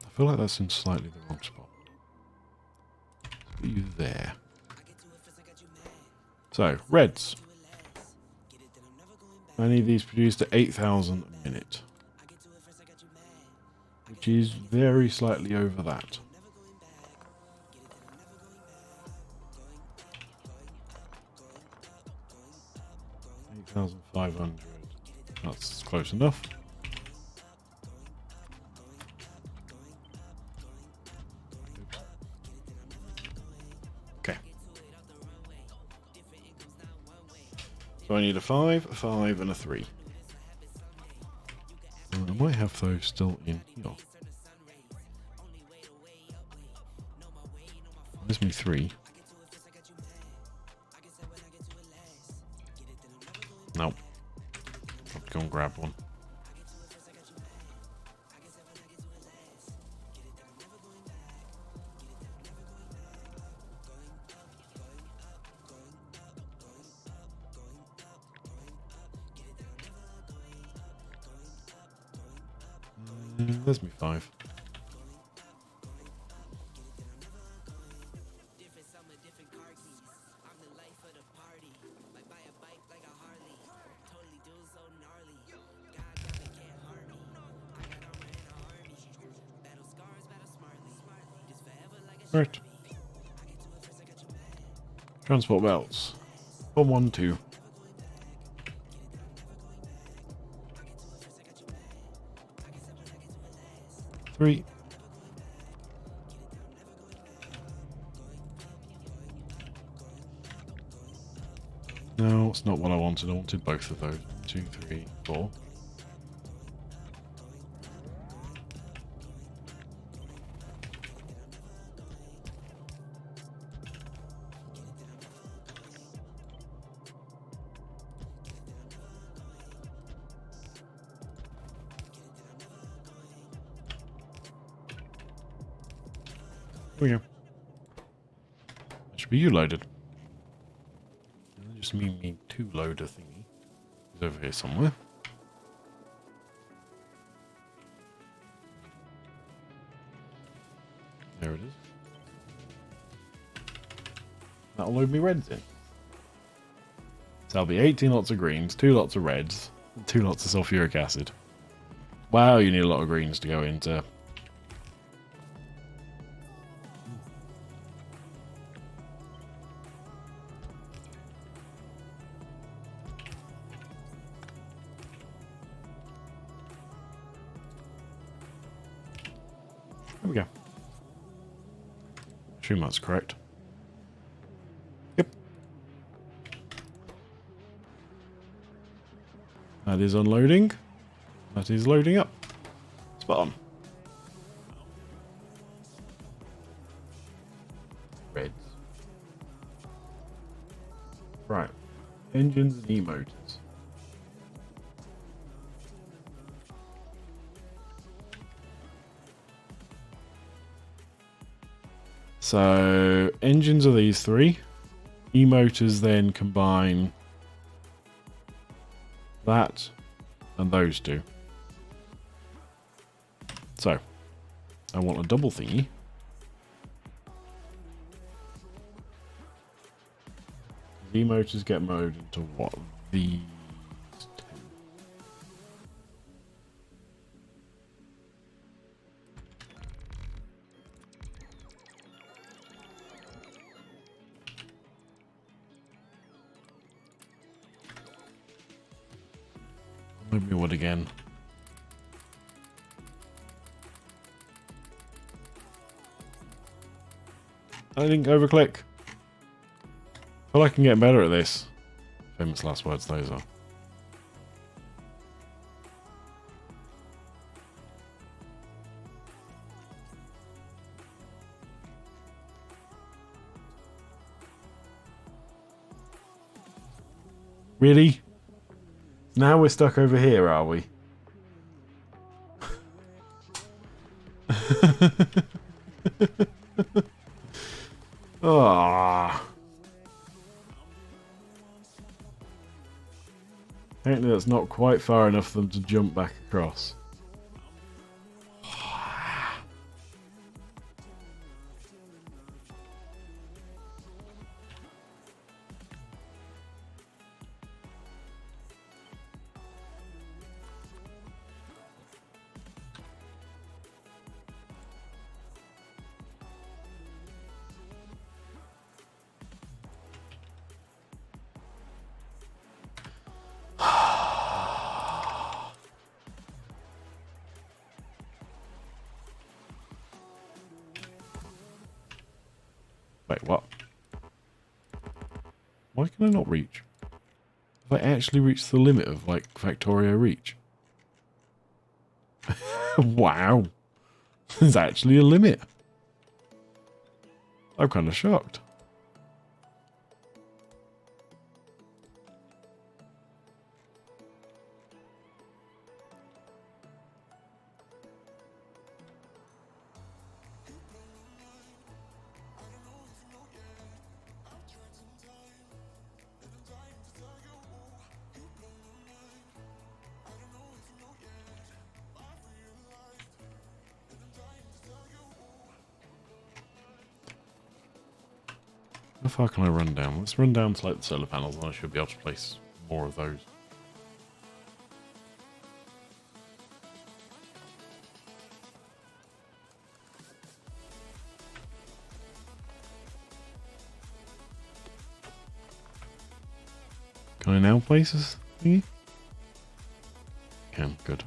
I feel like that's in slightly the wrong spot. Let's put you there. So, reds. I need these produced at 8,000 a minute. Which is very slightly over that. $8,500. That's close enough. Okay. So I need a 5, a 5, and a 3. I might have those still in here. There's me 3. Nope. I'll go and grab one. There's me 5. Right. Transport belts. 1, 1, 2. Three. No, it's not what I wanted. I wanted both of those. 2, 3, 4. Here we go. That should be you loaded. And just me 2 loader thingy. It's over here somewhere. There it is. That'll load me reds in. So that'll be 18 lots of greens, 2 lots of reds, and 2 lots of sulfuric acid. Wow, you need a lot of greens to go into. There we go. Assume that's correct. Yep. That is unloading. That is loading up. Spot on. Reds. Right. Engines and e-motors. So, engines are these three. E-motors then combine that and those two. So, I want a double thingy. E-motors get mode into what? These two. Maybe we would again. I didn't overclick. I feel like I can get better at this. Famous last words those are. Really? Now we're stuck over here, are we? Ah. Apparently that's not quite far enough for them to jump back across. Wait, what? Why can I not reach? Have I actually reached the limit of, like, Factorio Reach? Wow. There's actually a limit. I'm kind of shocked. How far can I run down? Let's run down to like the solar panels and I should be able to place more of those. Can I now place this thingy? Can, good.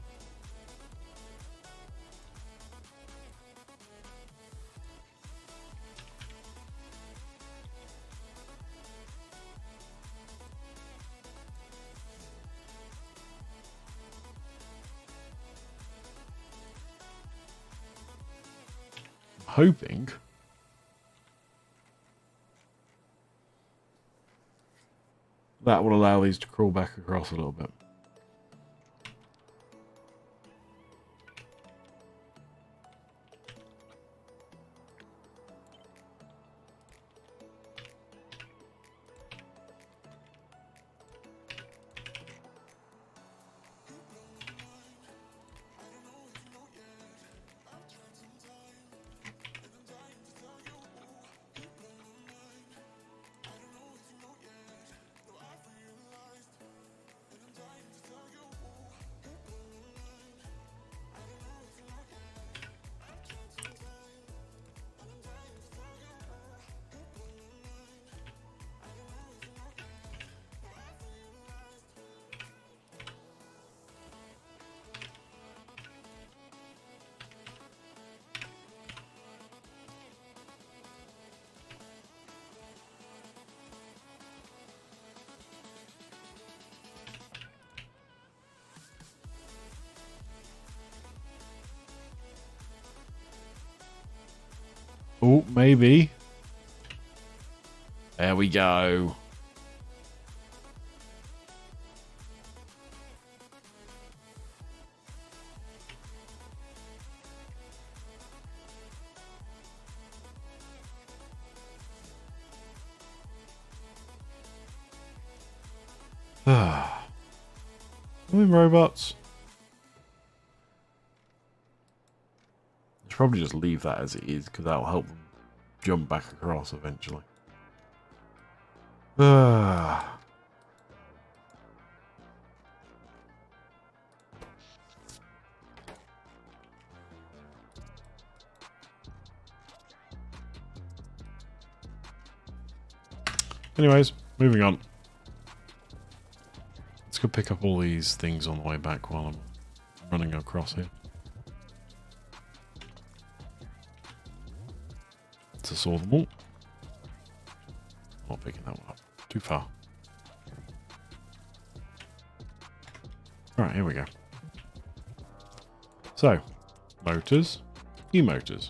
Hoping that will allow these to crawl back across a little bit. Oh, maybe. There we go. Robots. I should probably just leave that as it is, because that will help them jump back across eventually. Anyways, moving on. Let's go pick up all these things on the way back while I'm running across here. To saw them all. Not picking that one up. Too far. Alright, here we go. So, motors, e-motors.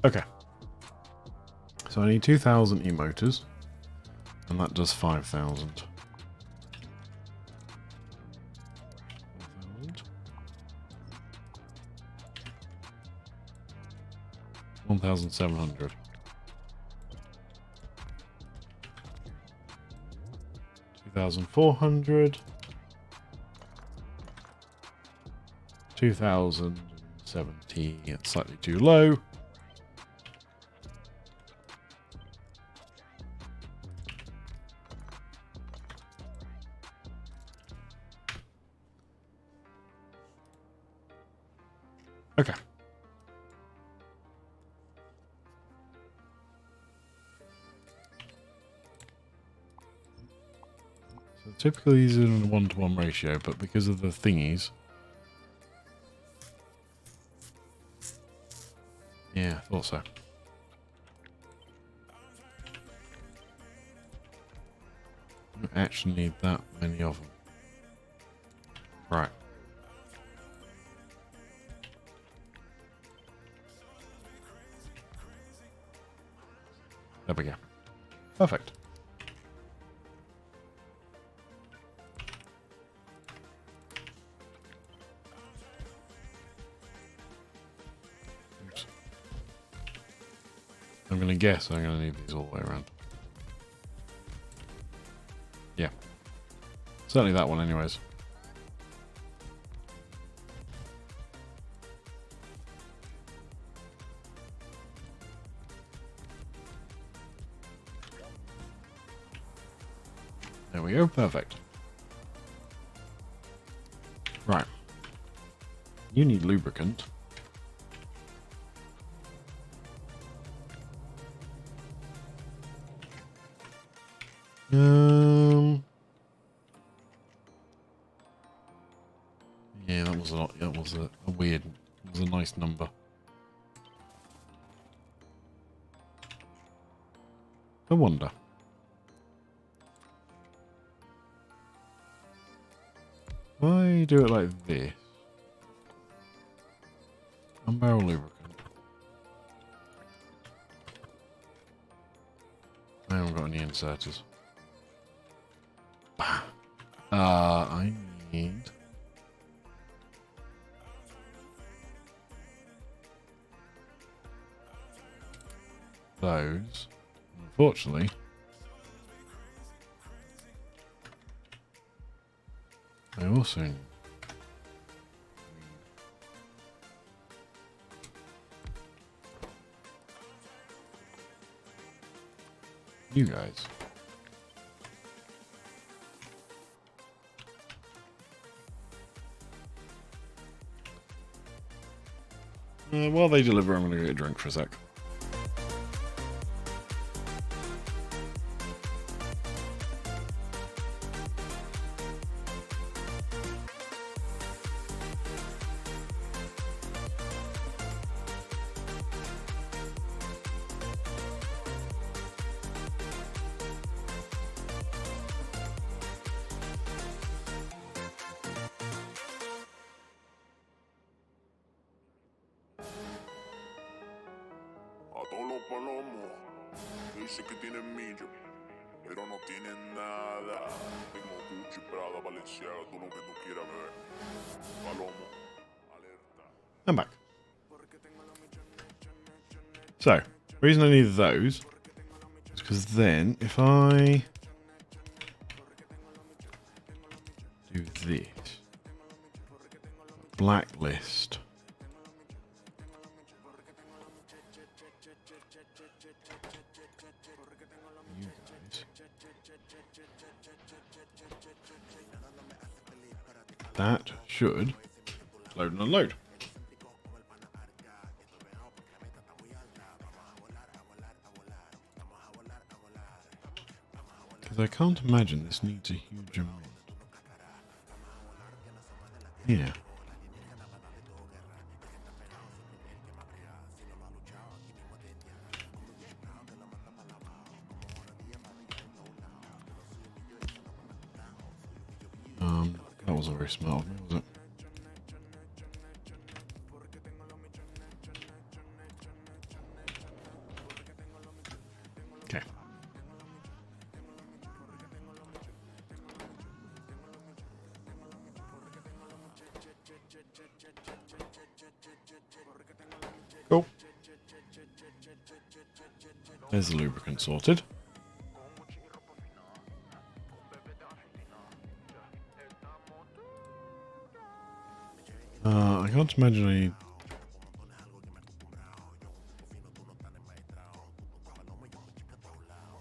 Okay. So I need 2,000 e-motors, and that does 5,000. 1,700. 2,400. 2,070. It's slightly too low. Okay. So typically these are in a 1-to-1 ratio, but because of the thingies. Yeah, I thought so. I don't actually need that many of them. Right. There we go. Perfect. Oops. I'm going to guess I'm going to need these all the way around. Yeah. Certainly that one anyways. There we go, perfect. Right. You need lubricant. Yeah, that was a weird, it was a nice number. I wonder. Why do it like this? Unbarrel lubricant. I haven't got any inserters. I need those. Unfortunately, I also need you guys. While they deliver, I'm going to get a drink for a sec. I'm back. So, the reason I needed those is because then if I do this, blacklist, you guys, that should load and unload. Because I can't imagine this needs a huge amount. Yeah. That wasn't very smart of me, was it? Okay. Cool. There's the lubricant sorted. I can't imagine I need...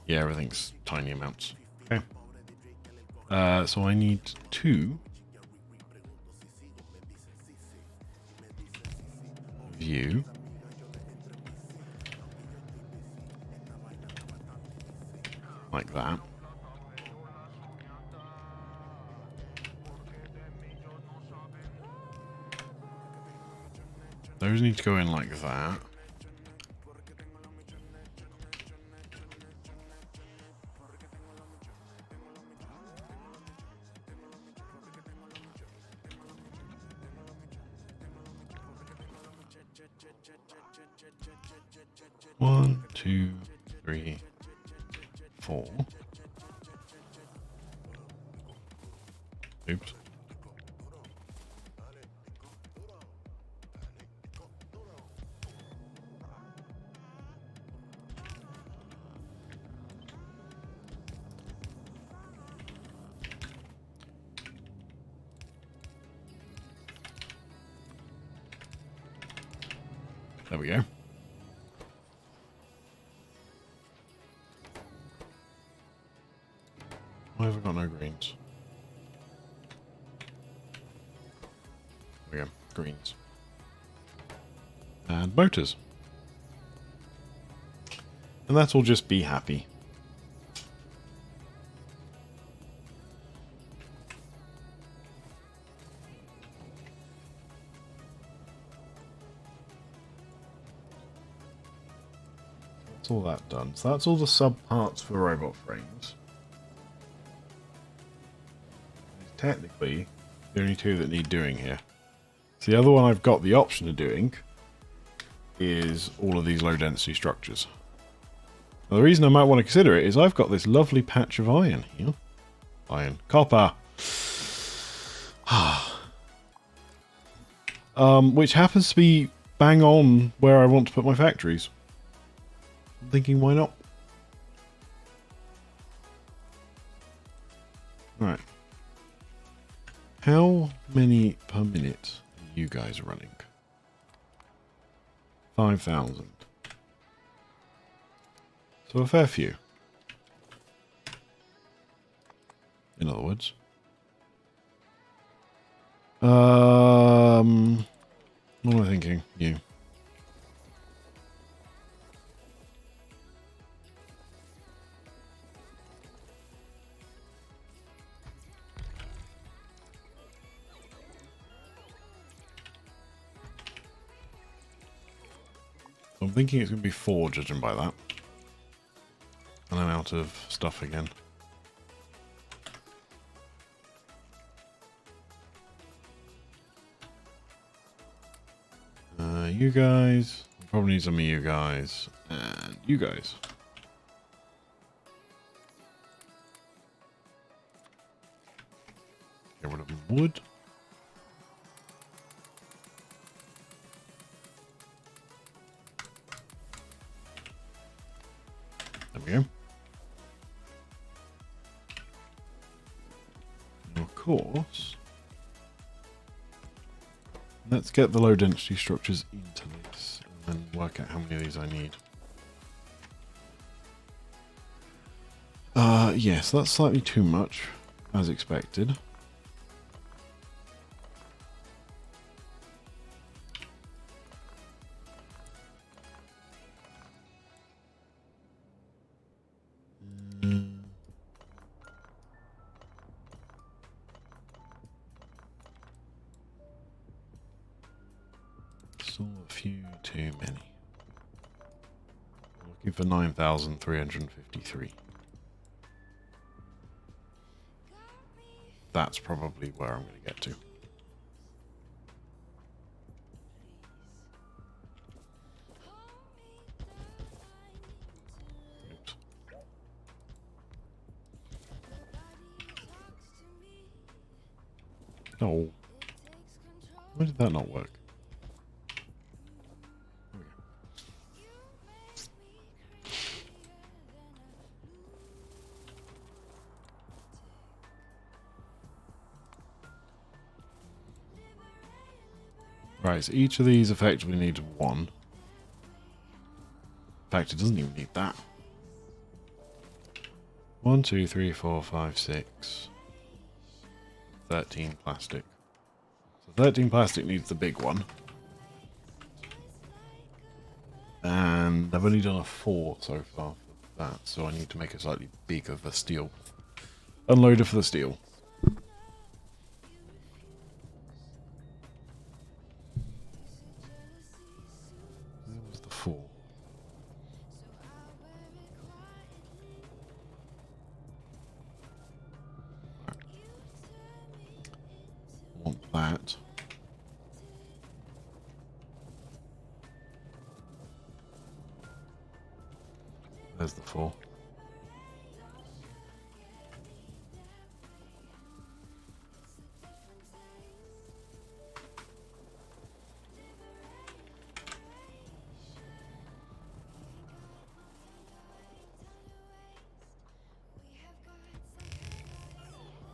Yeah, everything's tiny amounts. Okay. So I need 2 of you. Like that. Those need to go in like that. One, 2, 3, 4. Oops. There we go. Why have I got no greens? There we go. Greens. And motors. And that will just be happy. That's all that done. So that's all the sub parts for robot frames. Technically, the only 2 that need doing here. So the other one I've got the option of doing is all of these low density structures. Now, the reason I might want to consider it is I've got this lovely patch of iron here. Iron. Copper. Which happens to be bang on where I want to put my factories. I'm thinking, why not? Right. How many per minute are you guys running? 5,000. So a fair few. In other words. What am I thinking? You. I'm thinking it's going to be 4, judging by that. And I'm out of stuff again. You guys, probably need some of you guys and you guys. Get rid of the wood. There we go. And of course, let's get the low density structures into this and then work out how many of these I need. Yes, that's slightly too much, as expected. Still a few too many. Looking for 9,353. That's probably where I'm going to get to. Oops. No. Why did that not work? Right, so each of these effectively needs one. In fact, it doesn't even need that. 1, 2, 3, 4, 5, 6. 13 plastic. So 13 plastic needs the big one. And I've only done a 4 so far for that, so I need to make a slightly bigger for steel. Unloader for the steel. Where was the 4? Want that. There's the 4.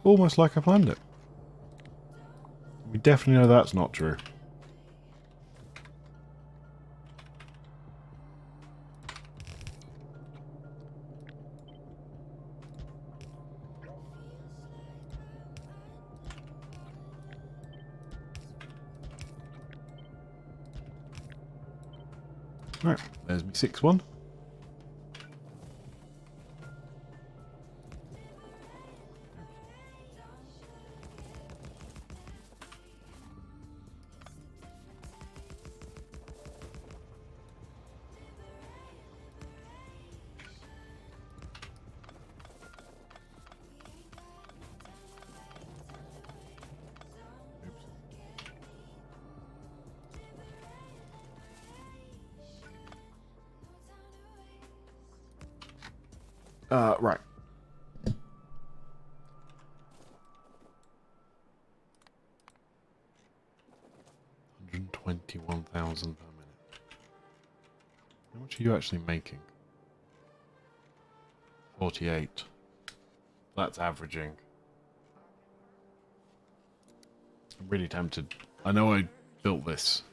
Almost like I planned it. We definitely know that's not true. Right, there's my 6th one. Right. $121,000 per minute. How much are you actually making? 48. That's averaging. I'm really tempted. I know I built this,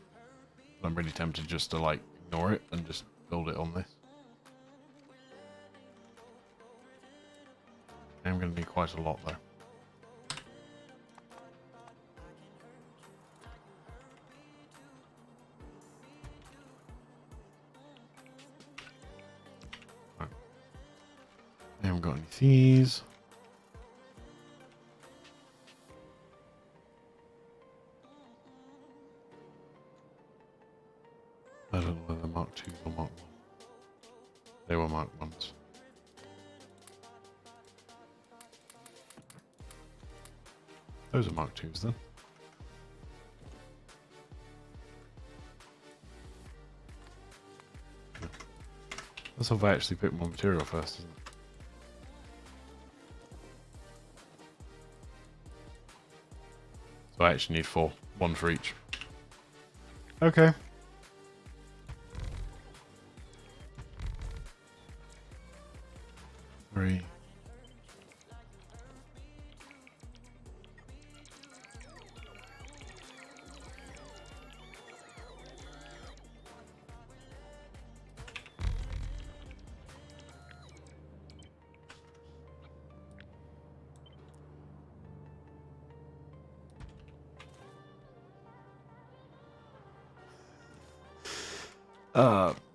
but I'm really tempted just to like ignore it and just build it on this. I'm going to need quite a lot though. Right. I haven't got any of these. I don't know whether they're Mark 2s or Mark 1. They were Mark 1s. Those are Mark 2s then. Let's hope I actually pick my material first, isn't it? So I actually need 4. 1 for each. Okay. Three.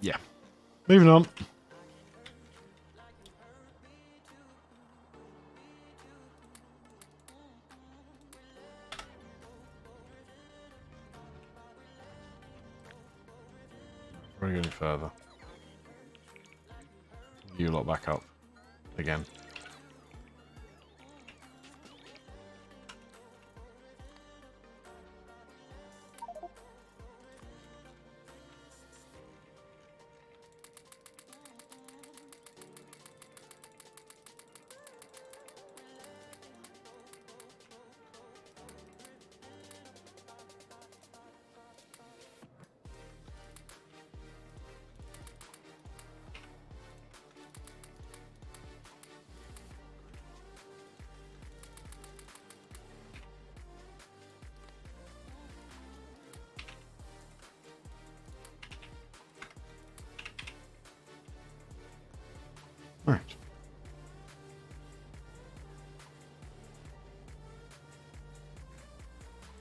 Yeah. Moving on. Before I go any further. You lot back up. Again. Right.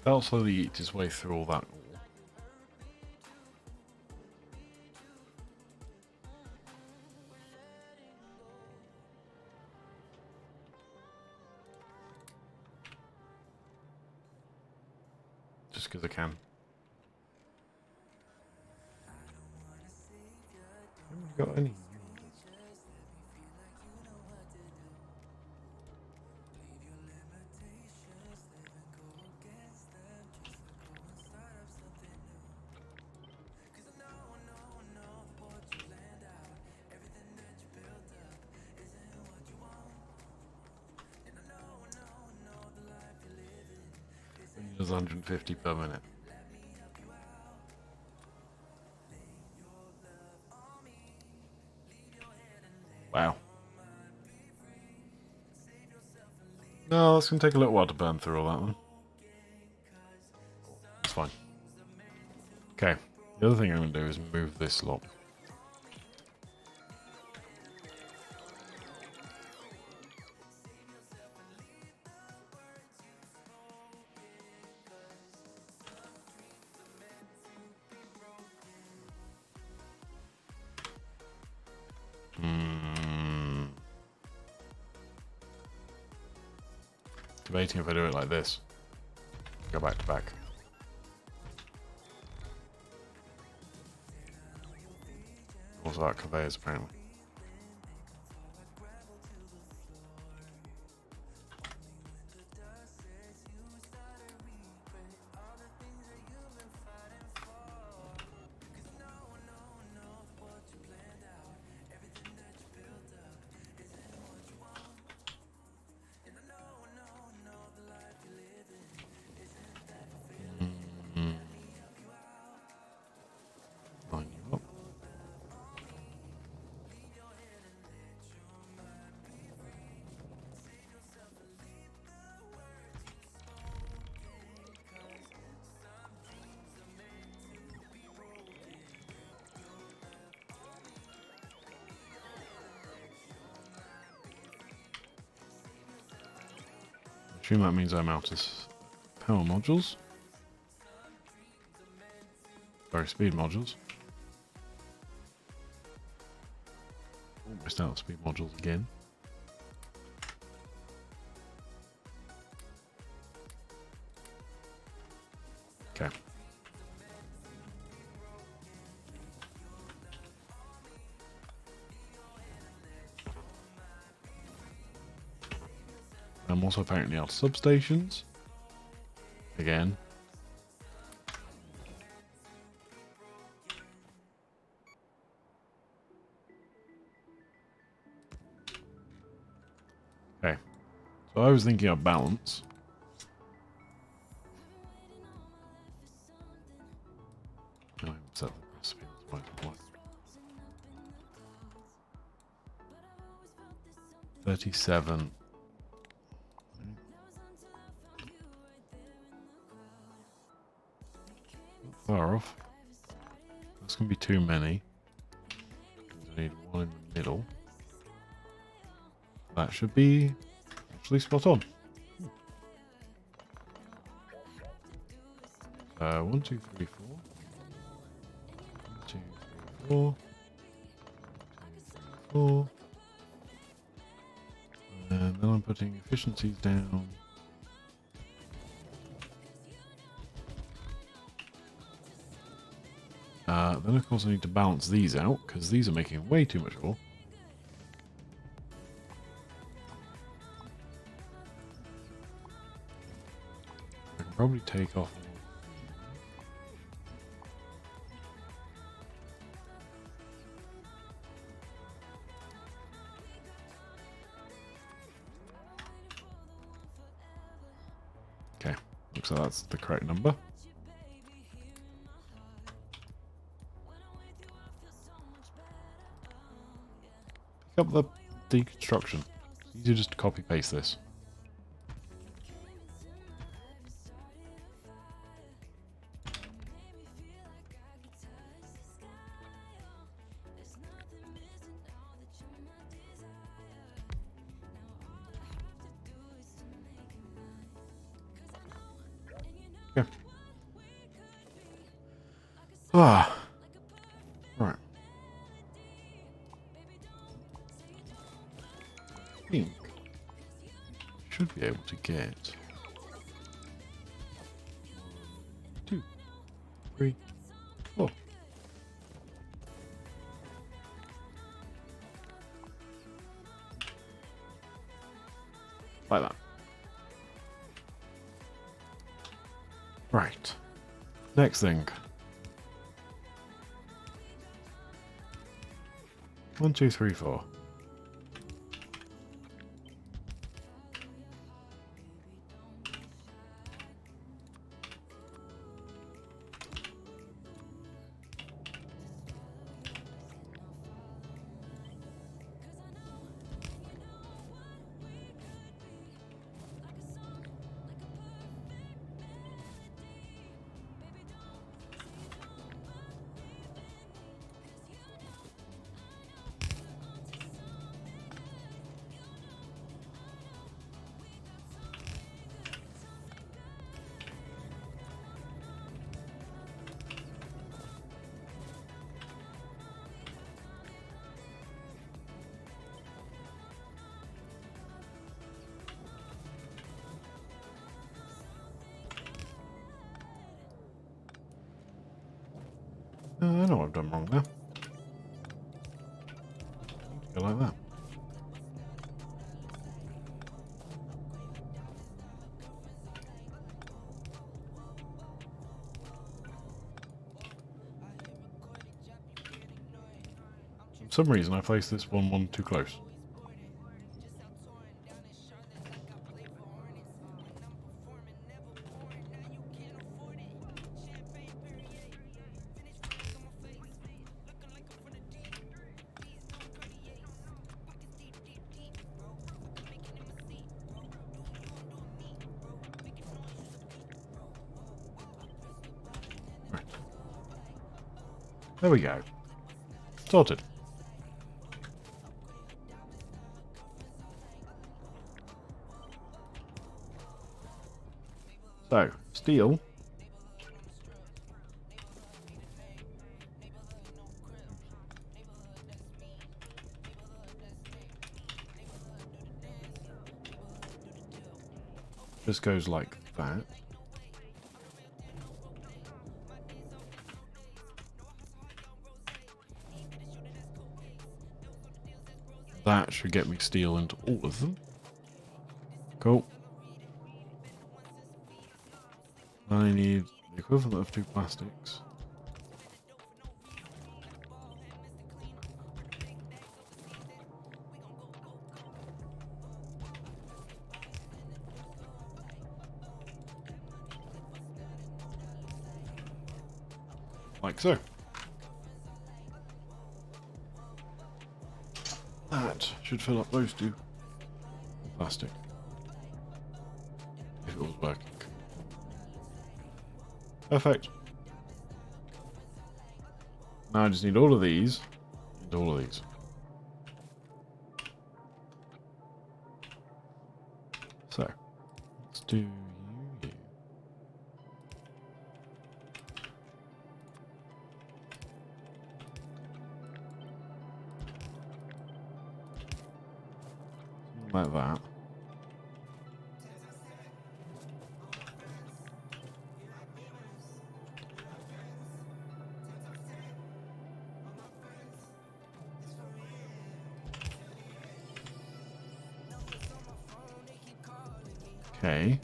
That'll slowly eat his way through all that. Just because I can. Haven't got any. It was 150 per minute. Wow. No, it's going to take a little while to burn through all that one. It's fine. Okay. The other thing I'm going to do is move this lot. Debating if I do it like this. Go back to back. Also about conveyors apparently. Line you up. I assume that means I'm out of power modules. Sorry, speed modules. Almost out of speed modules again. Okay. I'm also apparently out of substations. Again. Okay. So I was thinking of balance. No, I haven't set the recipe. That's my point. 37. Not far off. That's going to be too many. I need one in the middle. That should be actually spot on. 1, 2, 3, 4. 1, 2, 3, 4. 4. And then I'm putting efficiencies down. Then of course I need to balance these out, because these are making way too much ore. I can probably take off all. Okay, looks like that's the correct number. Pick up the deconstruction. It's easier just to copy paste this. Okay. Ah. Right. I think should be able to get 2, 3, 4. Like that. Right. Next thing. 1, 2, 3, 4. I know what I've done wrong there. Go like that. For some reason I placed this one too close. Right. There we go. Sorted. So, steel. Just goes like that. That should get me steel into all of them. Cool. I need the equivalent of 2 plastics. like so. That should fill up those two. Plastic. If it was working. Perfect. Now I just need all of these and all of these. So, let's do you. Like that. Okay.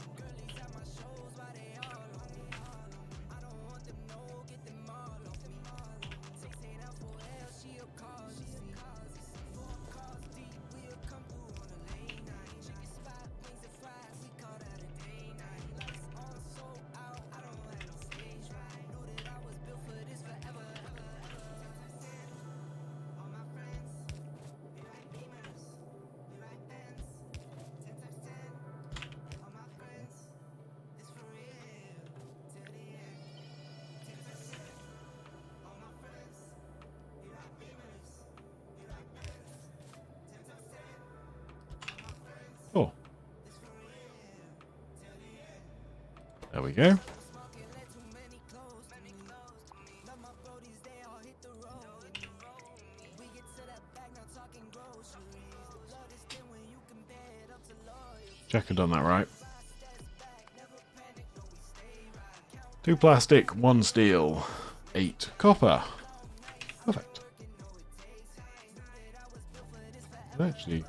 Oh. There we go. Check I've done that right. 2 plastic, 1 steel, 8 copper. Perfect. Actually,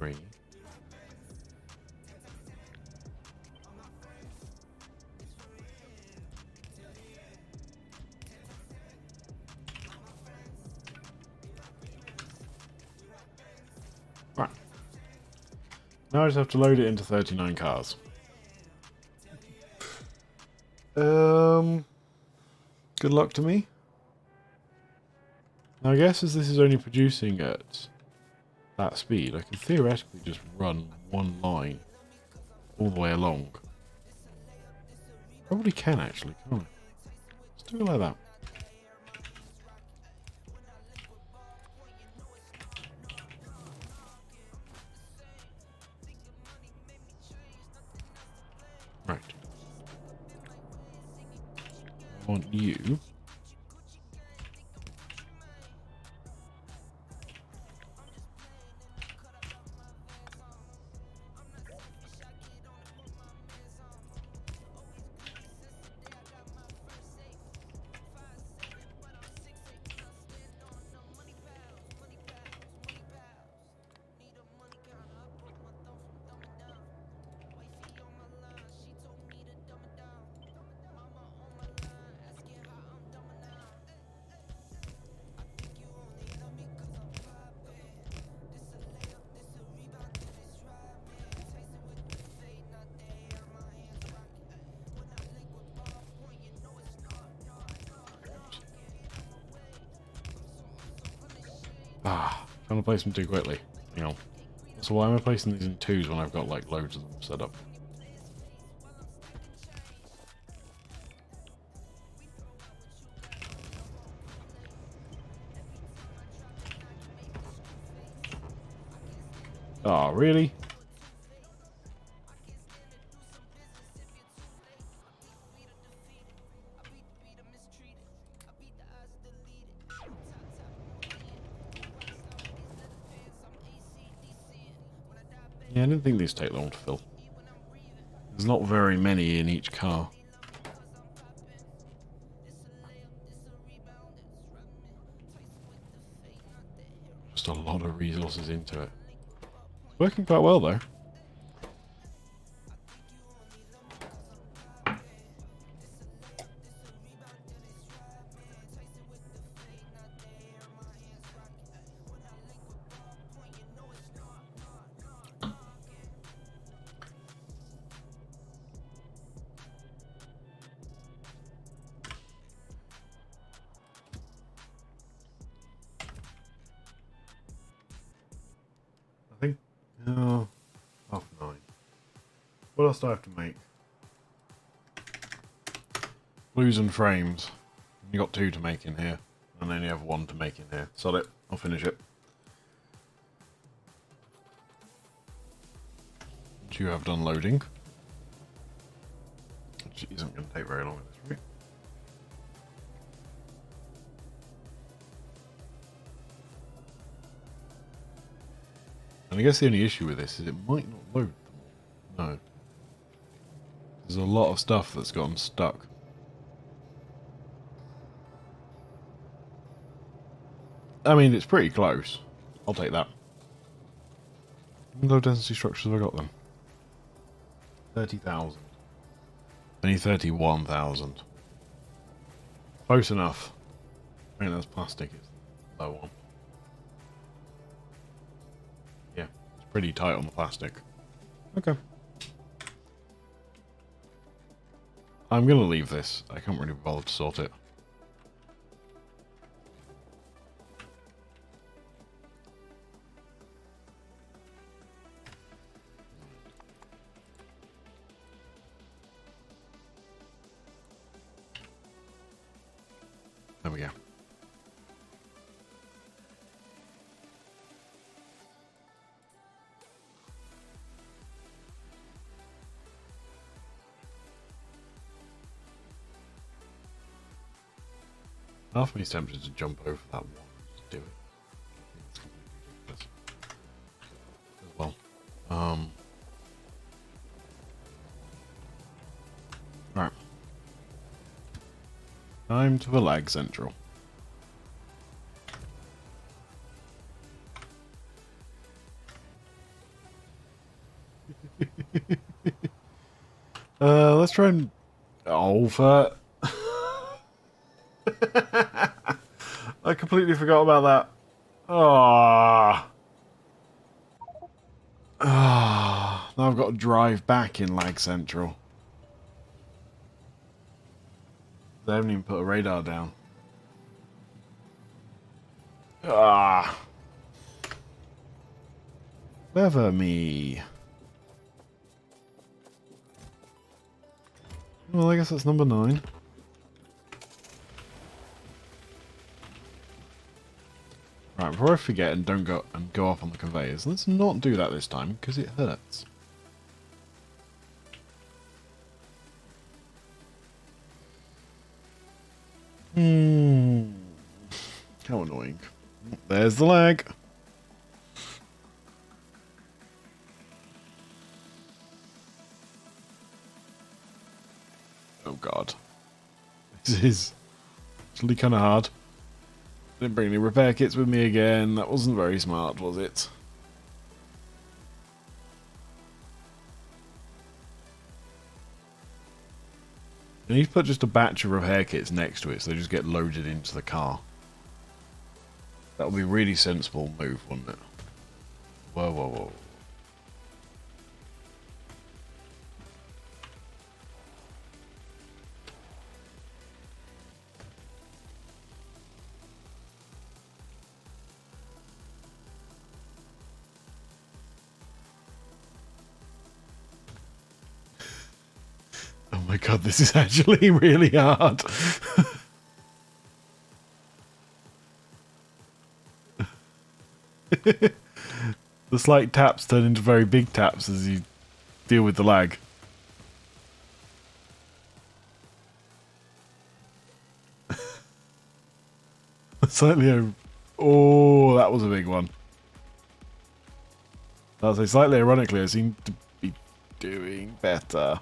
three. Right. Now I just have to load it into 39 cars. Good luck to me. Now I guess as this is only producing at that speed, I can theoretically just run one line all the way along. Probably can actually, can't I? Let's do it like that. Right. I want you. Trying to place them too quickly. Hang on. So why am I placing these in 2s when I've got like loads of them set up? Oh, really? Yeah, I didn't think these take long to fill. There's not very many in each car. resources into it. It's working quite well though. I think, oh, 9:30. What else do I have to make? Blues and frames. You got 2 to make in here, and then you have 1 to make in here. Sod it, I'll finish it. Once you have done loading, which isn't going to take very long at this rate. And I guess the only issue with this is it might not load them all. No. There's a lot of stuff that's gotten stuck. I mean, it's pretty close. I'll take that. How many low density structures have I got then? 30,000. I need 31,000. Close enough. I think that's plastic. It's the low one. Yeah, it's pretty tight on the plastic. Okay. I'm going to leave this. I can't really bother to sort it. There we go. Half of me's tempted to jump over that one and just do it. It's completely ridiculous. As well. Right. Time to the lag central. Let's try and... Oh, for... I completely forgot about that. Ah. Ah. Now I've got to drive back in lag central. They haven't even put a radar down. Ah. Clever me. Well, I guess that's number 9. Right, before I forget and don't go off on the conveyors, let's not do that this time because it hurts. How annoying. There's the lag. Oh god. This is actually kind of hard. Didn't bring any repair kits with me again. That wasn't very smart, was it? I need to put just a batch of repair kits next to it so they just get loaded into the car. That would be a really sensible move, wouldn't it? Whoa, whoa, whoa. Oh my god, this is actually really hard. The slight taps turn into very big taps as you deal with the lag. Slightly over. Oh, that was a big one. I'll say slightly ironically, I seem to be doing better.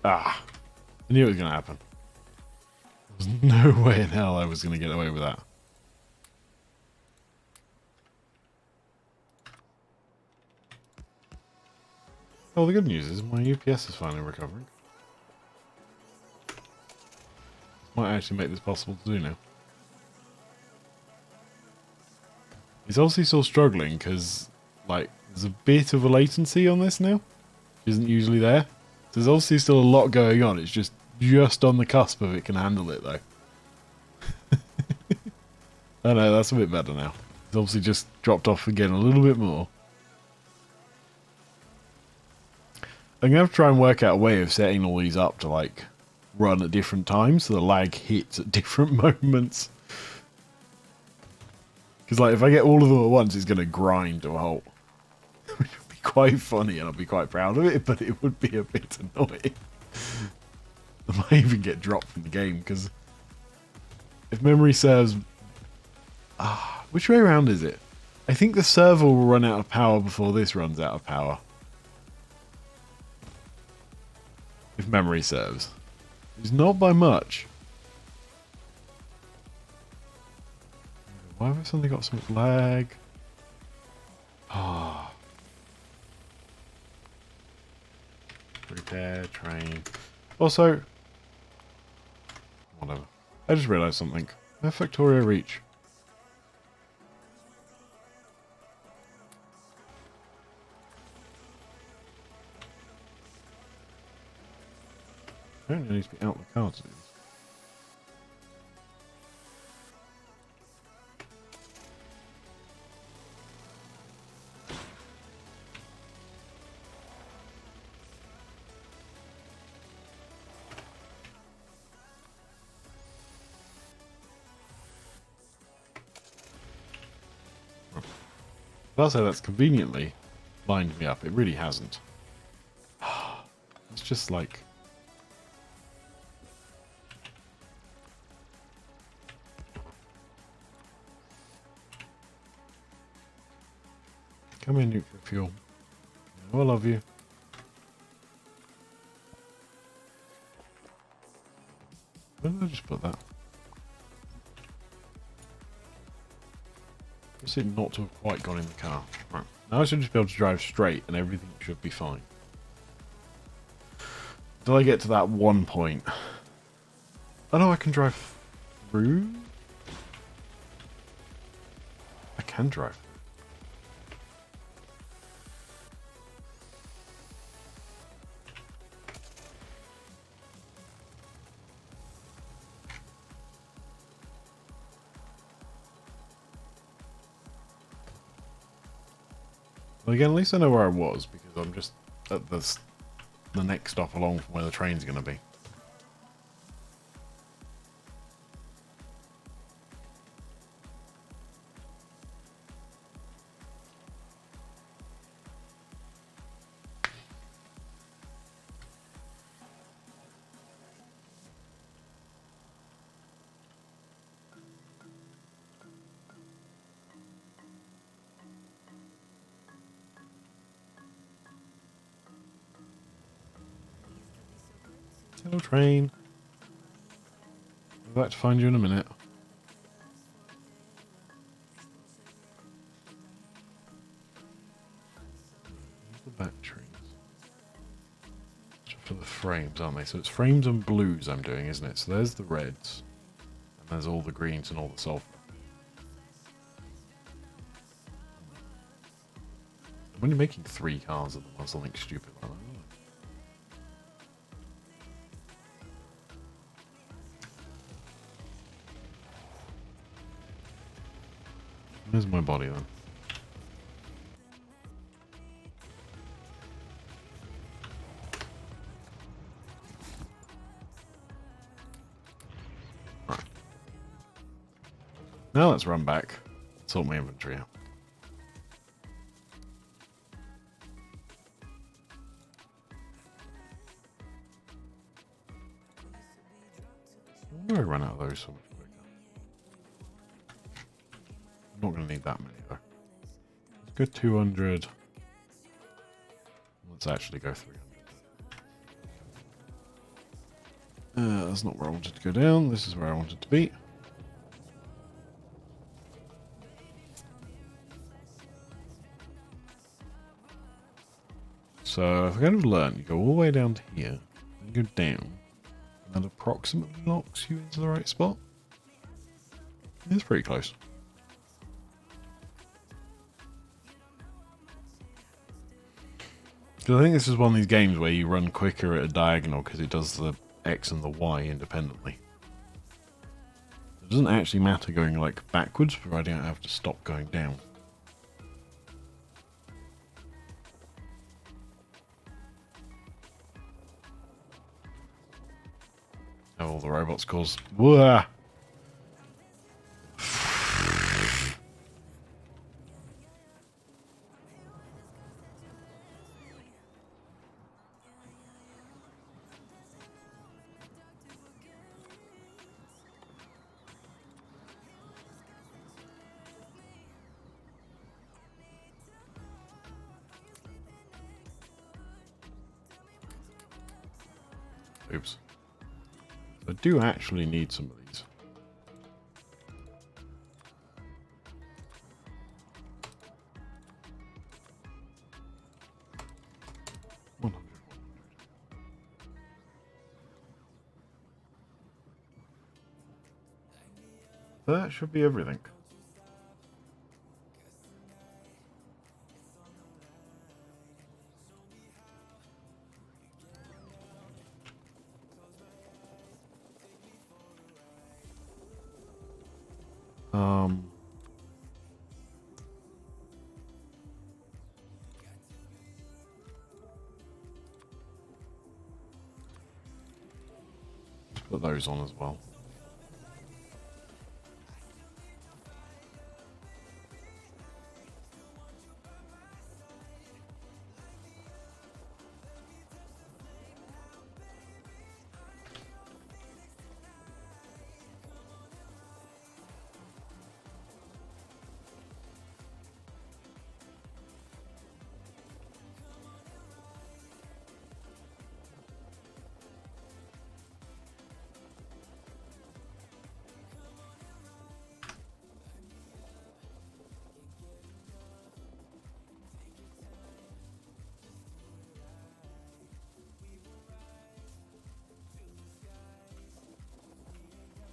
Ah, I knew it was going to happen. There was no way in hell I was going to get away with that. Well, the good news is my UPS is finally recovering. Might actually make this possible to do now. He's obviously still struggling because, like, there's a bit of a latency on this now. Isn't usually there. There's obviously still a lot going on. It's just on the cusp of it can handle it, though. I know, that's a bit better now. It's obviously just dropped off again a little bit more. I'm going to have to try and work out a way of setting all these up to, like, run at different times so the lag hits at different moments. Because, like, if I get all of them at once, it's going to grind to a halt. Which would be quite funny, and I'll be quite proud of it, but it would be a bit annoying. I might even get dropped from the game, because if memory serves... which way around is it? I think the server will run out of power before this runs out of power. If memory serves. It's not by much. Why have I suddenly got so much lag? Ah. Repair, train. Also, whatever. I just realised something. I have Factorio Reach. Apparently I need to be out the car to do this. I'll say that's conveniently lined me up. It really hasn't. It's just like... Come in, nuclear fuel. I love you. Where did I just put that? I seem not to have quite gone in the car. Right. Now I should just be able to drive straight and everything should be fine. Till I get to that one point. Oh no, I can drive through? I can drive. Well, again, at least I know where I was, because I'm just at the next stop along from where the train's going to be. Hello, train. I'll be back to find you in a minute. The batteries. For the frames, aren't they? So it's frames and blues I'm doing, isn't it? So there's the reds. And there's all the greens and all the sulfur. I'm only making 3 cars of them or something stupid like that. Where's my body then? Right. Now let's run back, sort my inventory out. Why do I run out of those so much quicker? I'm not going to need that many though. Let's go 200. Let's actually go 300. That's not where I wanted to go down. This is where I wanted to be. So I've kind of learned, you go all the way down to here, then go down, and that approximately locks you into the right spot. It's pretty close. Because I think this is one of these games where you run quicker at a diagonal because it does the X and the Y independently. It doesn't actually matter going like backwards, providing I have to stop going down. Have all the robots cause... Whoa! Oops. I do actually need some of these. That should be everything. Put those on as well.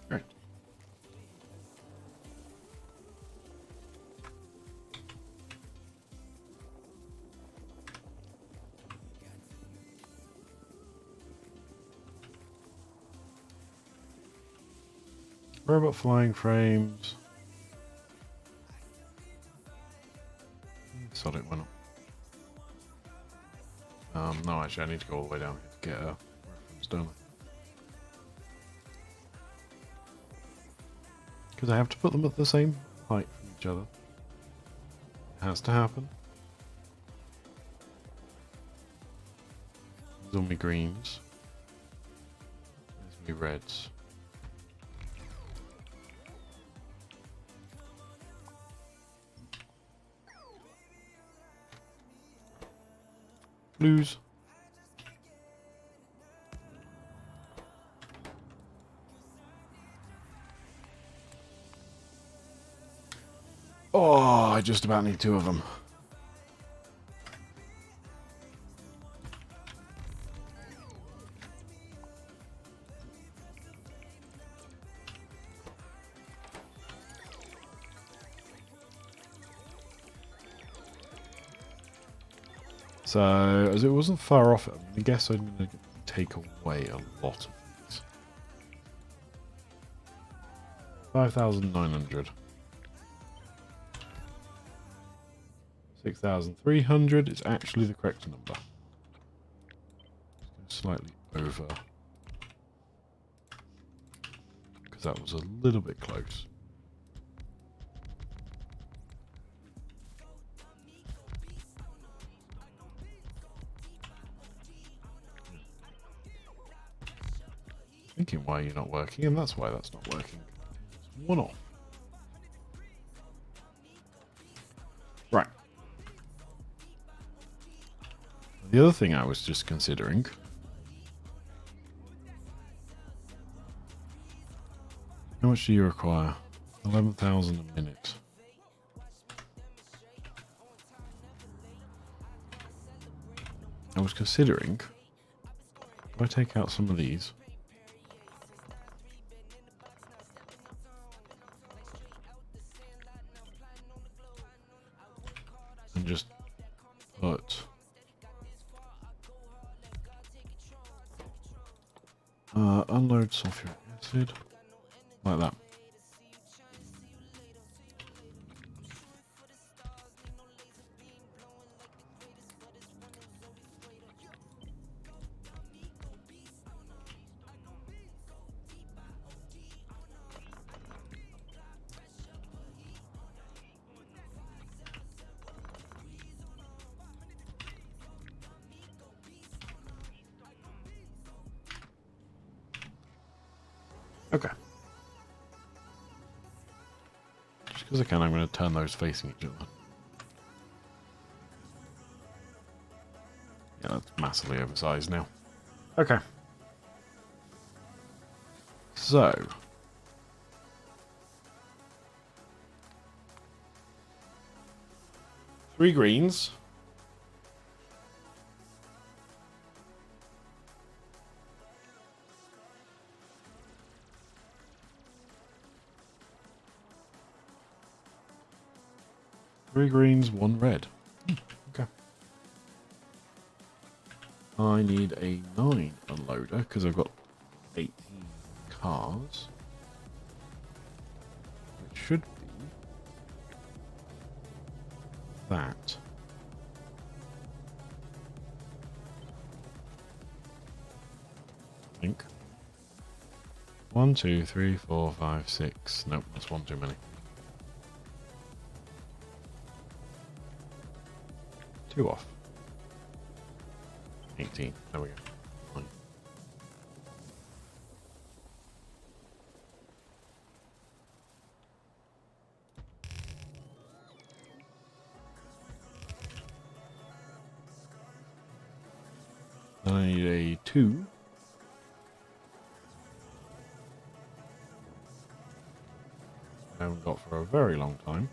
Right. Robot flying frames. Solid went up. No, actually, I need to go all the way down here to get a reference, don't I? Because I have to put them at the same height from each other. It has to happen. There's all my greens. There's my reds. Blues. Oh, I just about need two of them. So, as it wasn't far off, I guess I'm going to take away a lot of these. 5,900. 6,300 is actually the correct number. Slightly over. Because that was a little bit close. Thinking why you're not working, and that's why that's not working. It's one off. Right. The other thing I was just considering much do you require? 11,000 a minute. I was considering, if I take out some of these, and just put unload sulfuric acid like that. Okay. Just because I can, I'm going to turn those facing each other. Yeah, that's massively oversized now. Okay. So. 3 greens. Three greens, 1 red. Okay. I need a 9 unloader because I've got 18 cars. It should be that. I think. 1, 2, 3, 4, 5, 6. Nope, that's 1 too many. 2 off. 18. There we go. Fine. Then I need a 2. I haven't got for a very long time.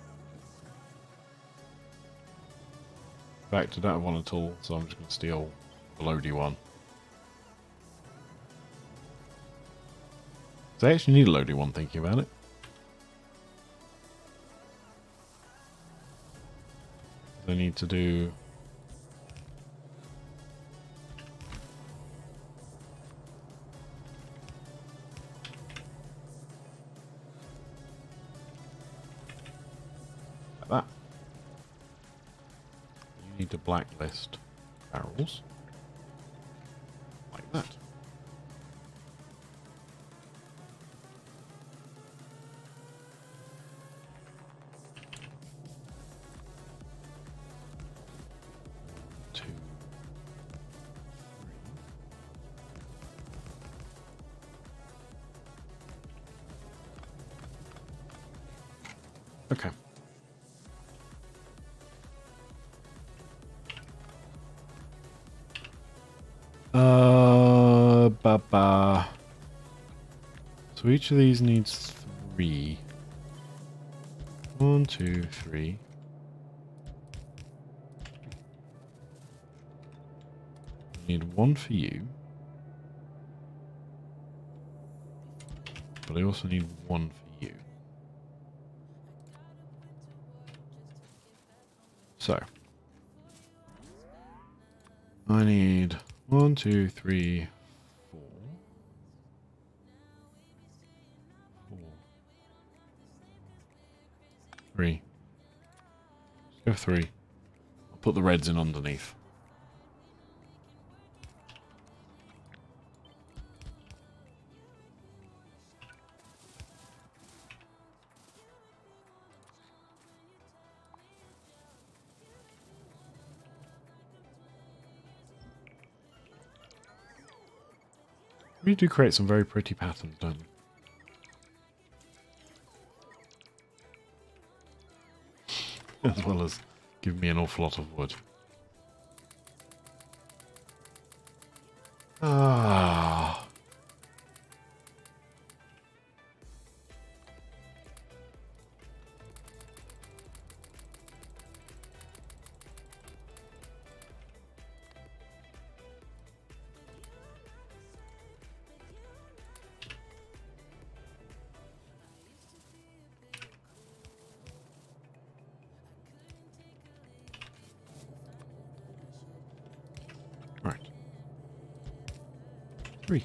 In fact, I don't have one at all, so I'm just going to steal the loady one. So I actually need a loady one, thinking about it. I need to do... like that. You need to blacklist barrels. Like that. Okay. Ba-ba. So each of these needs 3. 1, 2, 3. I need 1 for you. But I also need 1 for you. So. I need 1, 2, 3, 4. 4. 3. Let's go 3. I'll put the reds in underneath. We do create some very pretty patterns, don't we? As well as give me an awful lot of wood. Ah. 3.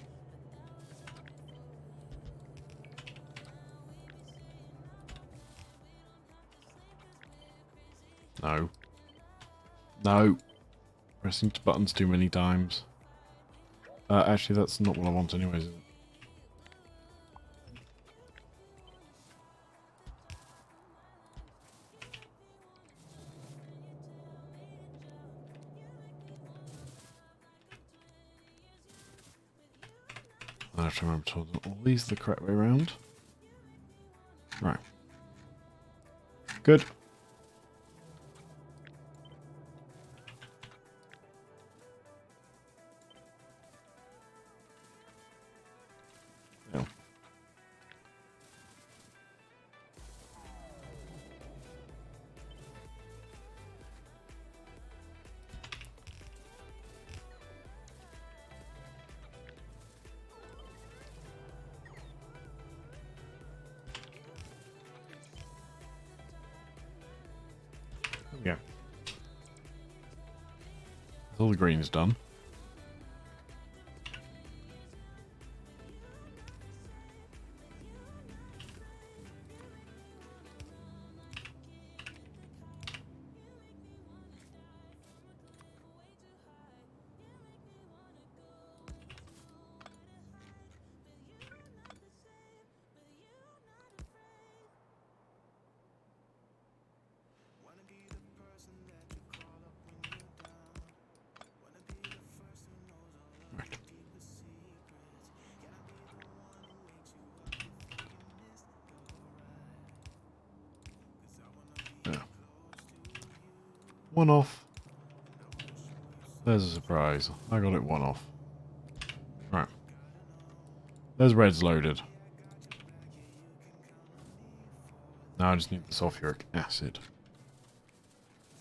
No. No. Pressing buttons too many times. Actually, that's not what I want anyways, is it? I have to remember to hold all these the correct way around. Right. Good. Yeah. There we go. All the green is done. Right. Yeah. One off. There's a surprise. I got it one off. Right. There's red's loaded. Now I just need the sulfuric acid.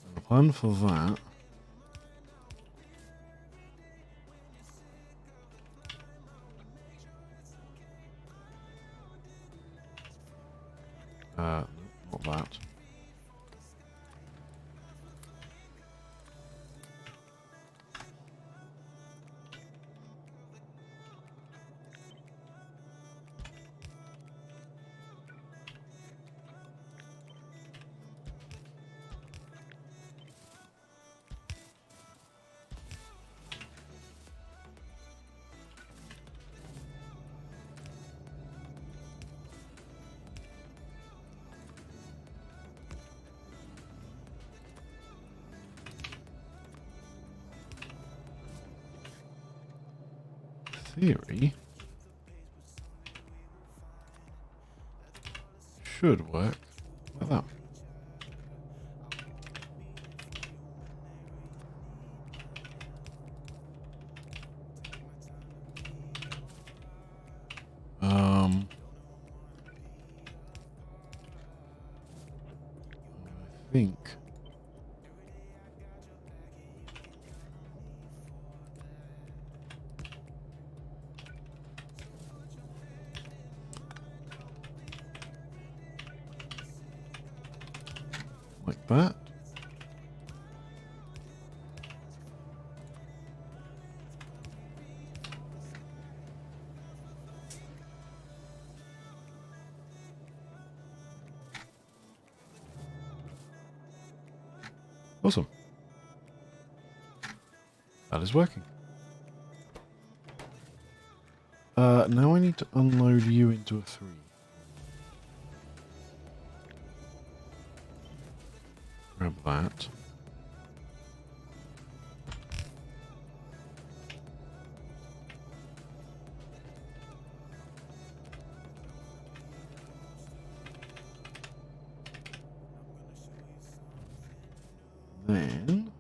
And the plan for that... not that. Theory should work like that. I think like that. Awesome. That is working. Now I need to unload you into a 3. Grab that. Then...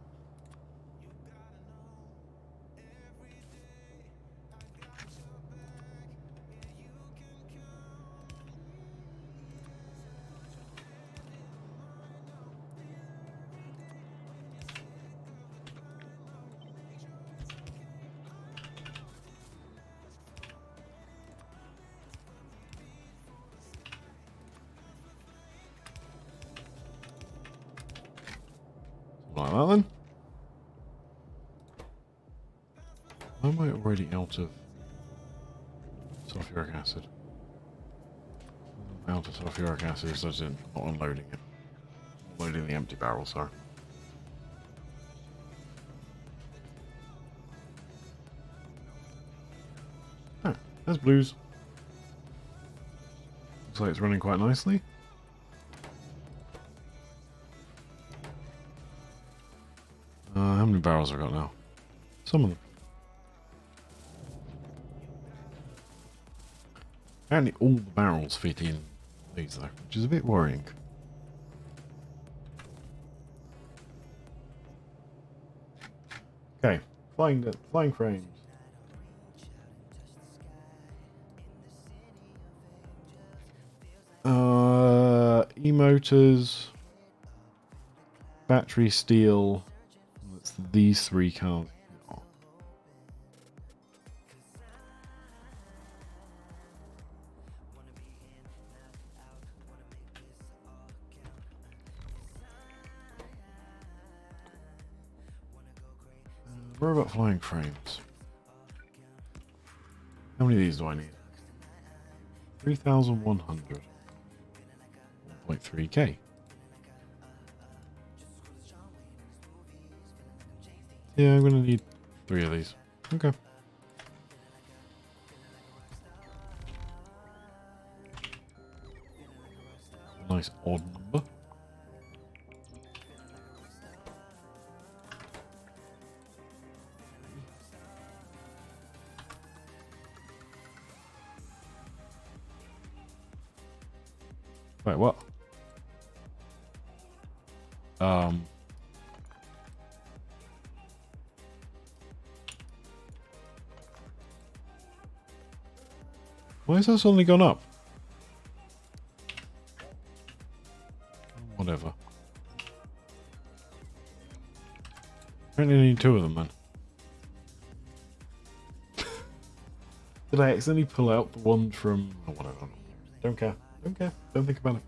like that then. Why am I already out of sulfuric acid. The amount of sulfuric acid is not unloading it. Loading the empty barrel, sorry. Oh, there's blues. Looks like it's running quite nicely. How many barrels have I got now? Some of them. Apparently all the barrels fit in these though, which is a bit worrying. Okay, flying frames. E-motors, battery steel. That's these three cars. What about flying frames? How many of these do I need? 3,100. 1.3k. Yeah, I'm going to need 3 of these. Okay. Nice odd number. Wait, what? Why has that suddenly gone up? Whatever. Apparently I need 2 of them, man. Did I accidentally pull out the one from... Oh, whatever. Don't care. Don't care. Don't think about it.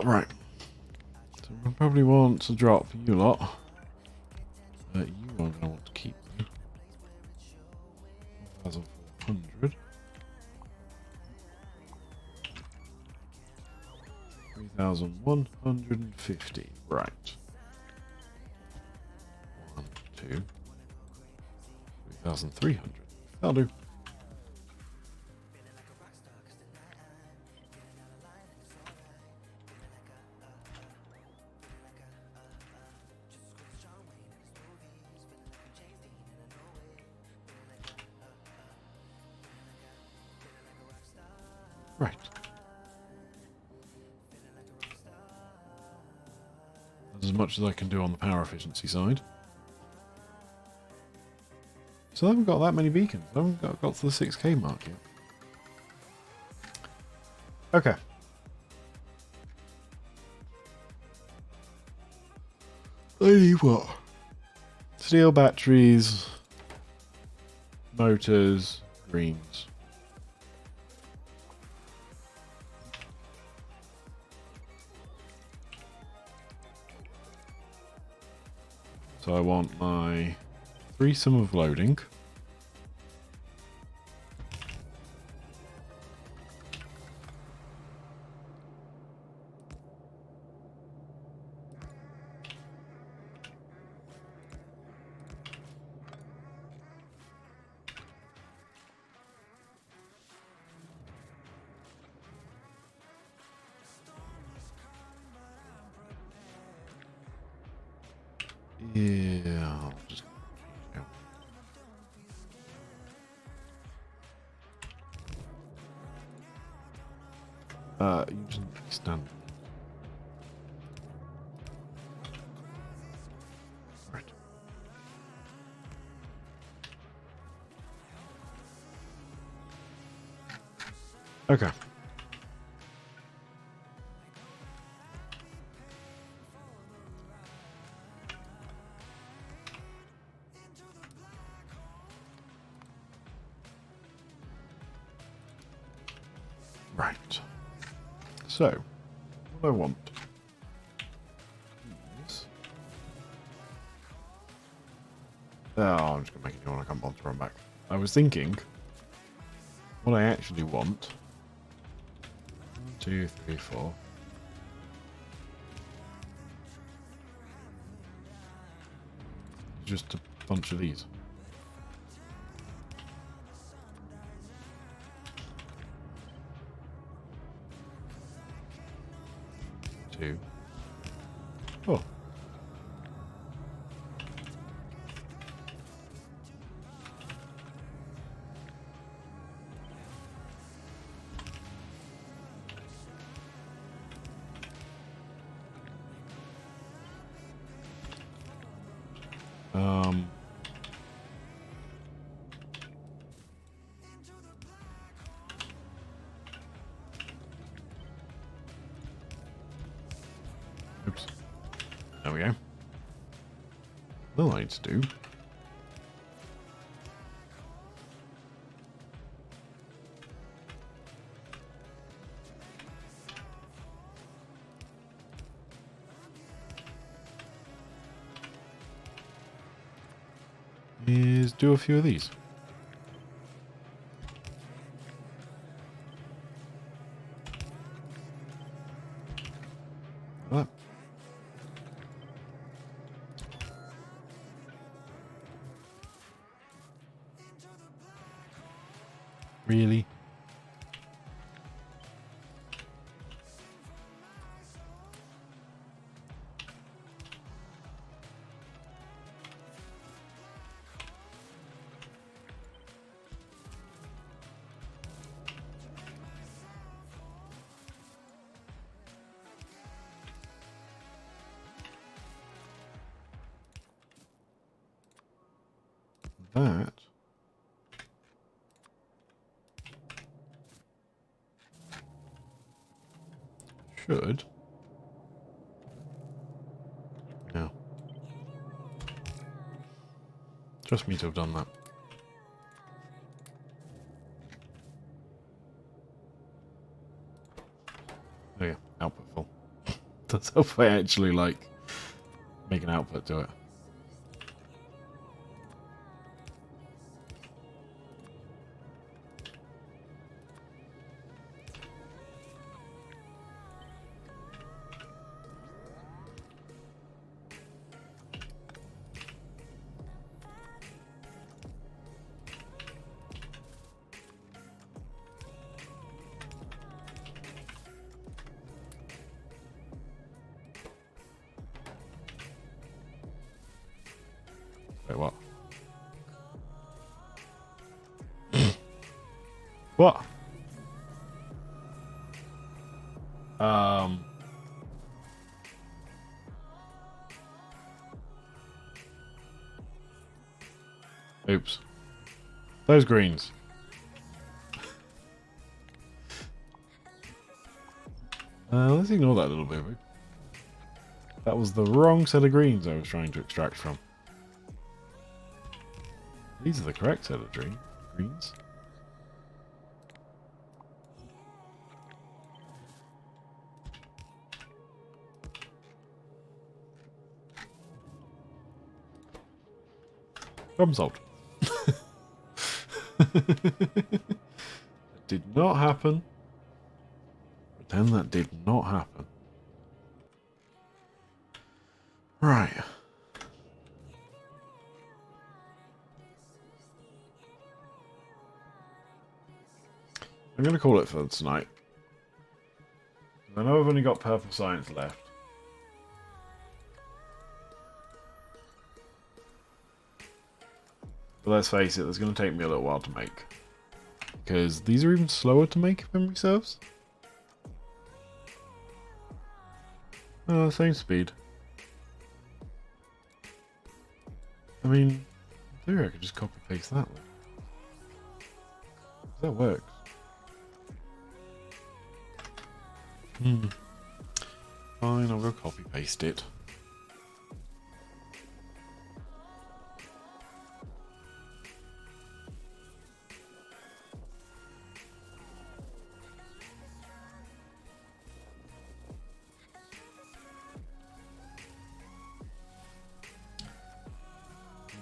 Right. So we'll probably want to drop you lot. You are going to want to keep them. 1,400. 3,150. Right. 1, 2. 3,300. That'll do. Right. That's as much as I can do on the power efficiency side. So I haven't got that many beacons. I haven't got to the 6k mark yet. Okay. I need what? Steel batteries, motors, greens. So I want my threesome of loading. Yeah, I'll just... You just stand. Right. Okay. Right. So, what I want is Oh, I'm just going to make a new one. I can't bother to run back. I was thinking, what I actually want... 1, 2, 3, 4... just a bunch of these. 2. Oh. Oops. There we go. Well, I need to do. Is do a few of these. Like that. Really? That should. No. Trust me to have done that. Oh yeah, output full. That's how I actually like make an output to it. Wait, what? What? Oops. Those greens. Let's ignore that little bit. That was the wrong set of greens I was trying to extract from. These are the correct set of greens. Problem solved. That did not happen. Pretend that did not happen. Right. I'm going to call it for tonight. I know I've only got purple science left. But let's face it, it's going to take me a little while to make. Because these are even slower to make, if memory serves. Oh, same speed. I mean, in theory I could just copy paste that one. That works. Fine, I'll go copy paste it.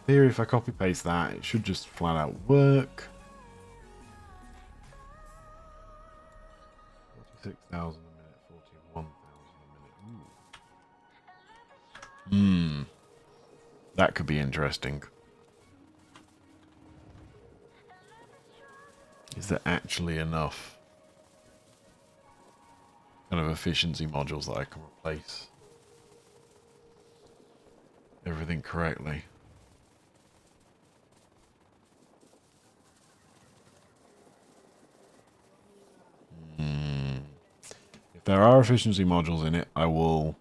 theory, if I copy paste that, it should just flat out work. 46,000 a minute, 41,000 a minute. That could be interesting. Is there actually enough kind of efficiency modules that I can replace everything correctly? If there are efficiency modules in it, I will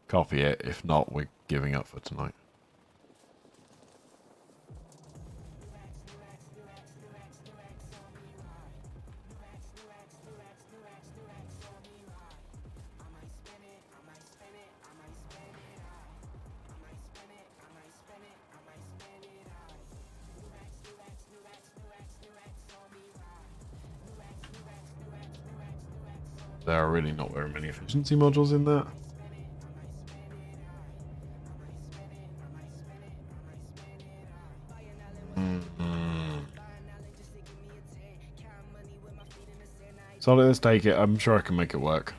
copy it. If not, we're giving up for tonight. There are really not very many efficiency modules in that. So let's take it. I'm sure I can make it work.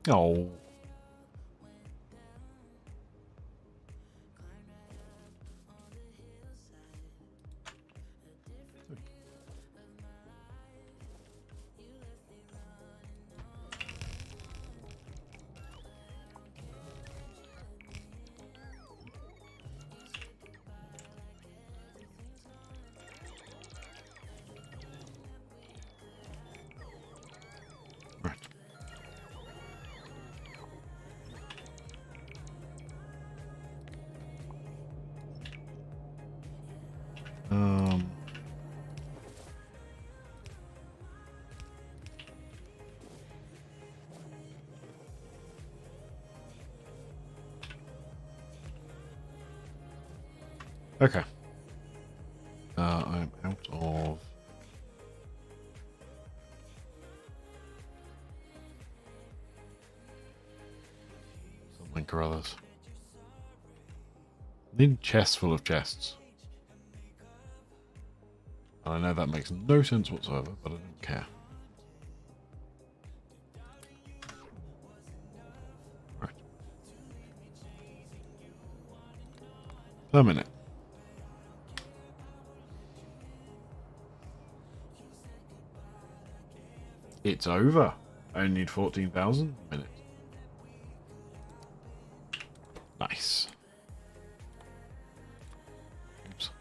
Oh. Right. Okay. I'm out of something or others. I need a chest full of chests. And I know that makes no sense whatsoever, but I don't care. Right. Per minute. It's over. I only need 14,000 minutes. Nice. Oops.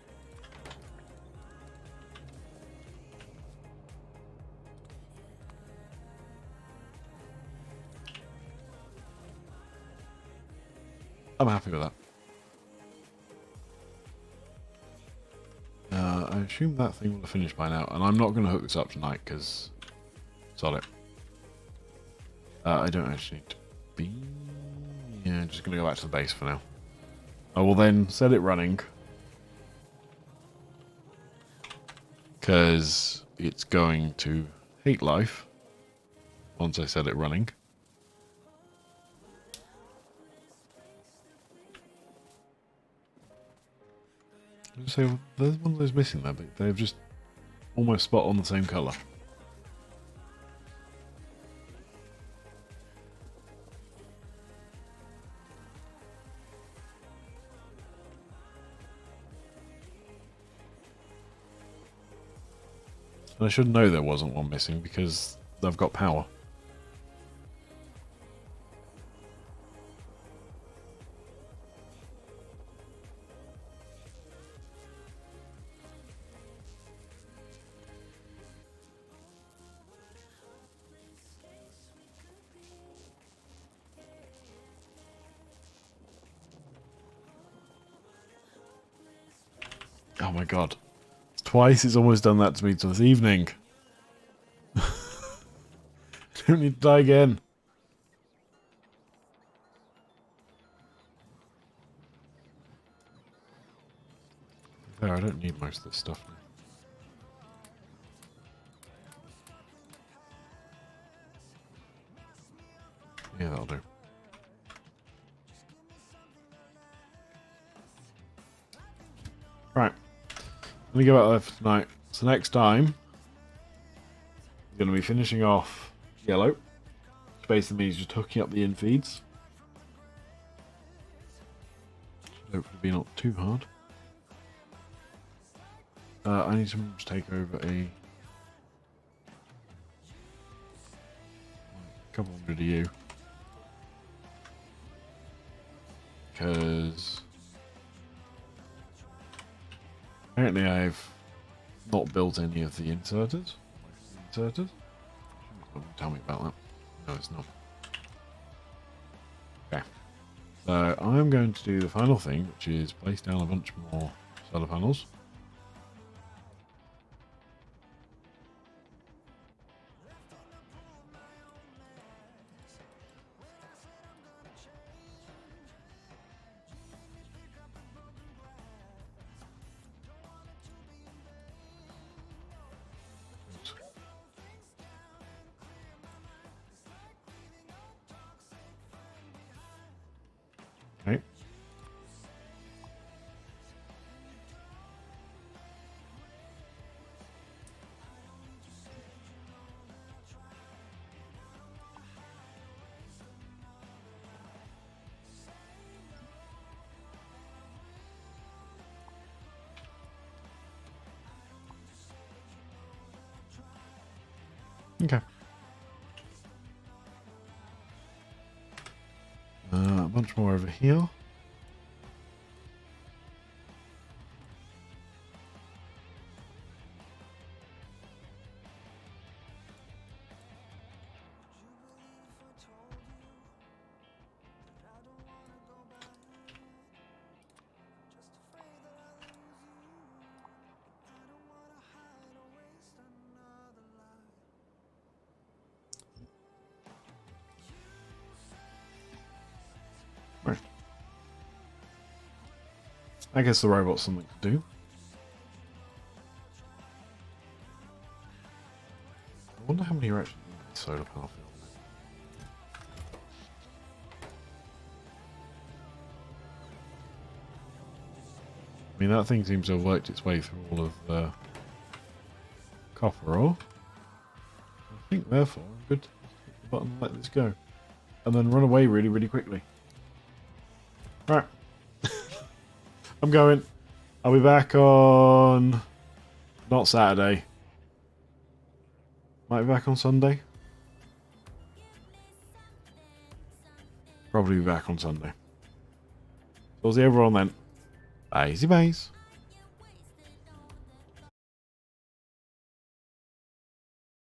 I'm happy with that. I assume that thing will have finished by now, and I'm not going to hook this up tonight because sod it. I don't actually need to be. Yeah, I'm just going to go back to the base for now. I will then set it running because it's going to hate life once I set it running. So there's one of those missing there, but they're just almost spot on the same colour. And I should know there wasn't one missing because they've got power. Oh my god. Twice it's almost done that to me this evening. Don't need to die again. There, I don't need most of this stuff now. Yeah, that'll do. Right. Let me go out there for tonight. So next time, we're going to be finishing off yellow. Which basically means just hooking up the in-feeds. Should hopefully be not too hard. I need someone to take over a couple hundred of you. Because apparently I've not built any of the inserters. Inserters? Don't tell me about that. No, it's not. Okay. So I'm going to do the final thing, which is place down a bunch more solar panels. Okay. Okay. A bunch more over here. Right. I guess the robot's something to do. I wonder how many are actually in the solar panel field. I mean, that thing seems to have worked its way through all of the copper ore. I think, therefore, I'm good to hit the button and let this go. And then run away really, really quickly. Right. I'm going. I'll be back on... not Saturday. Might be back on Sunday. Probably be back on Sunday. So I'll see everyone then. Bye, bays.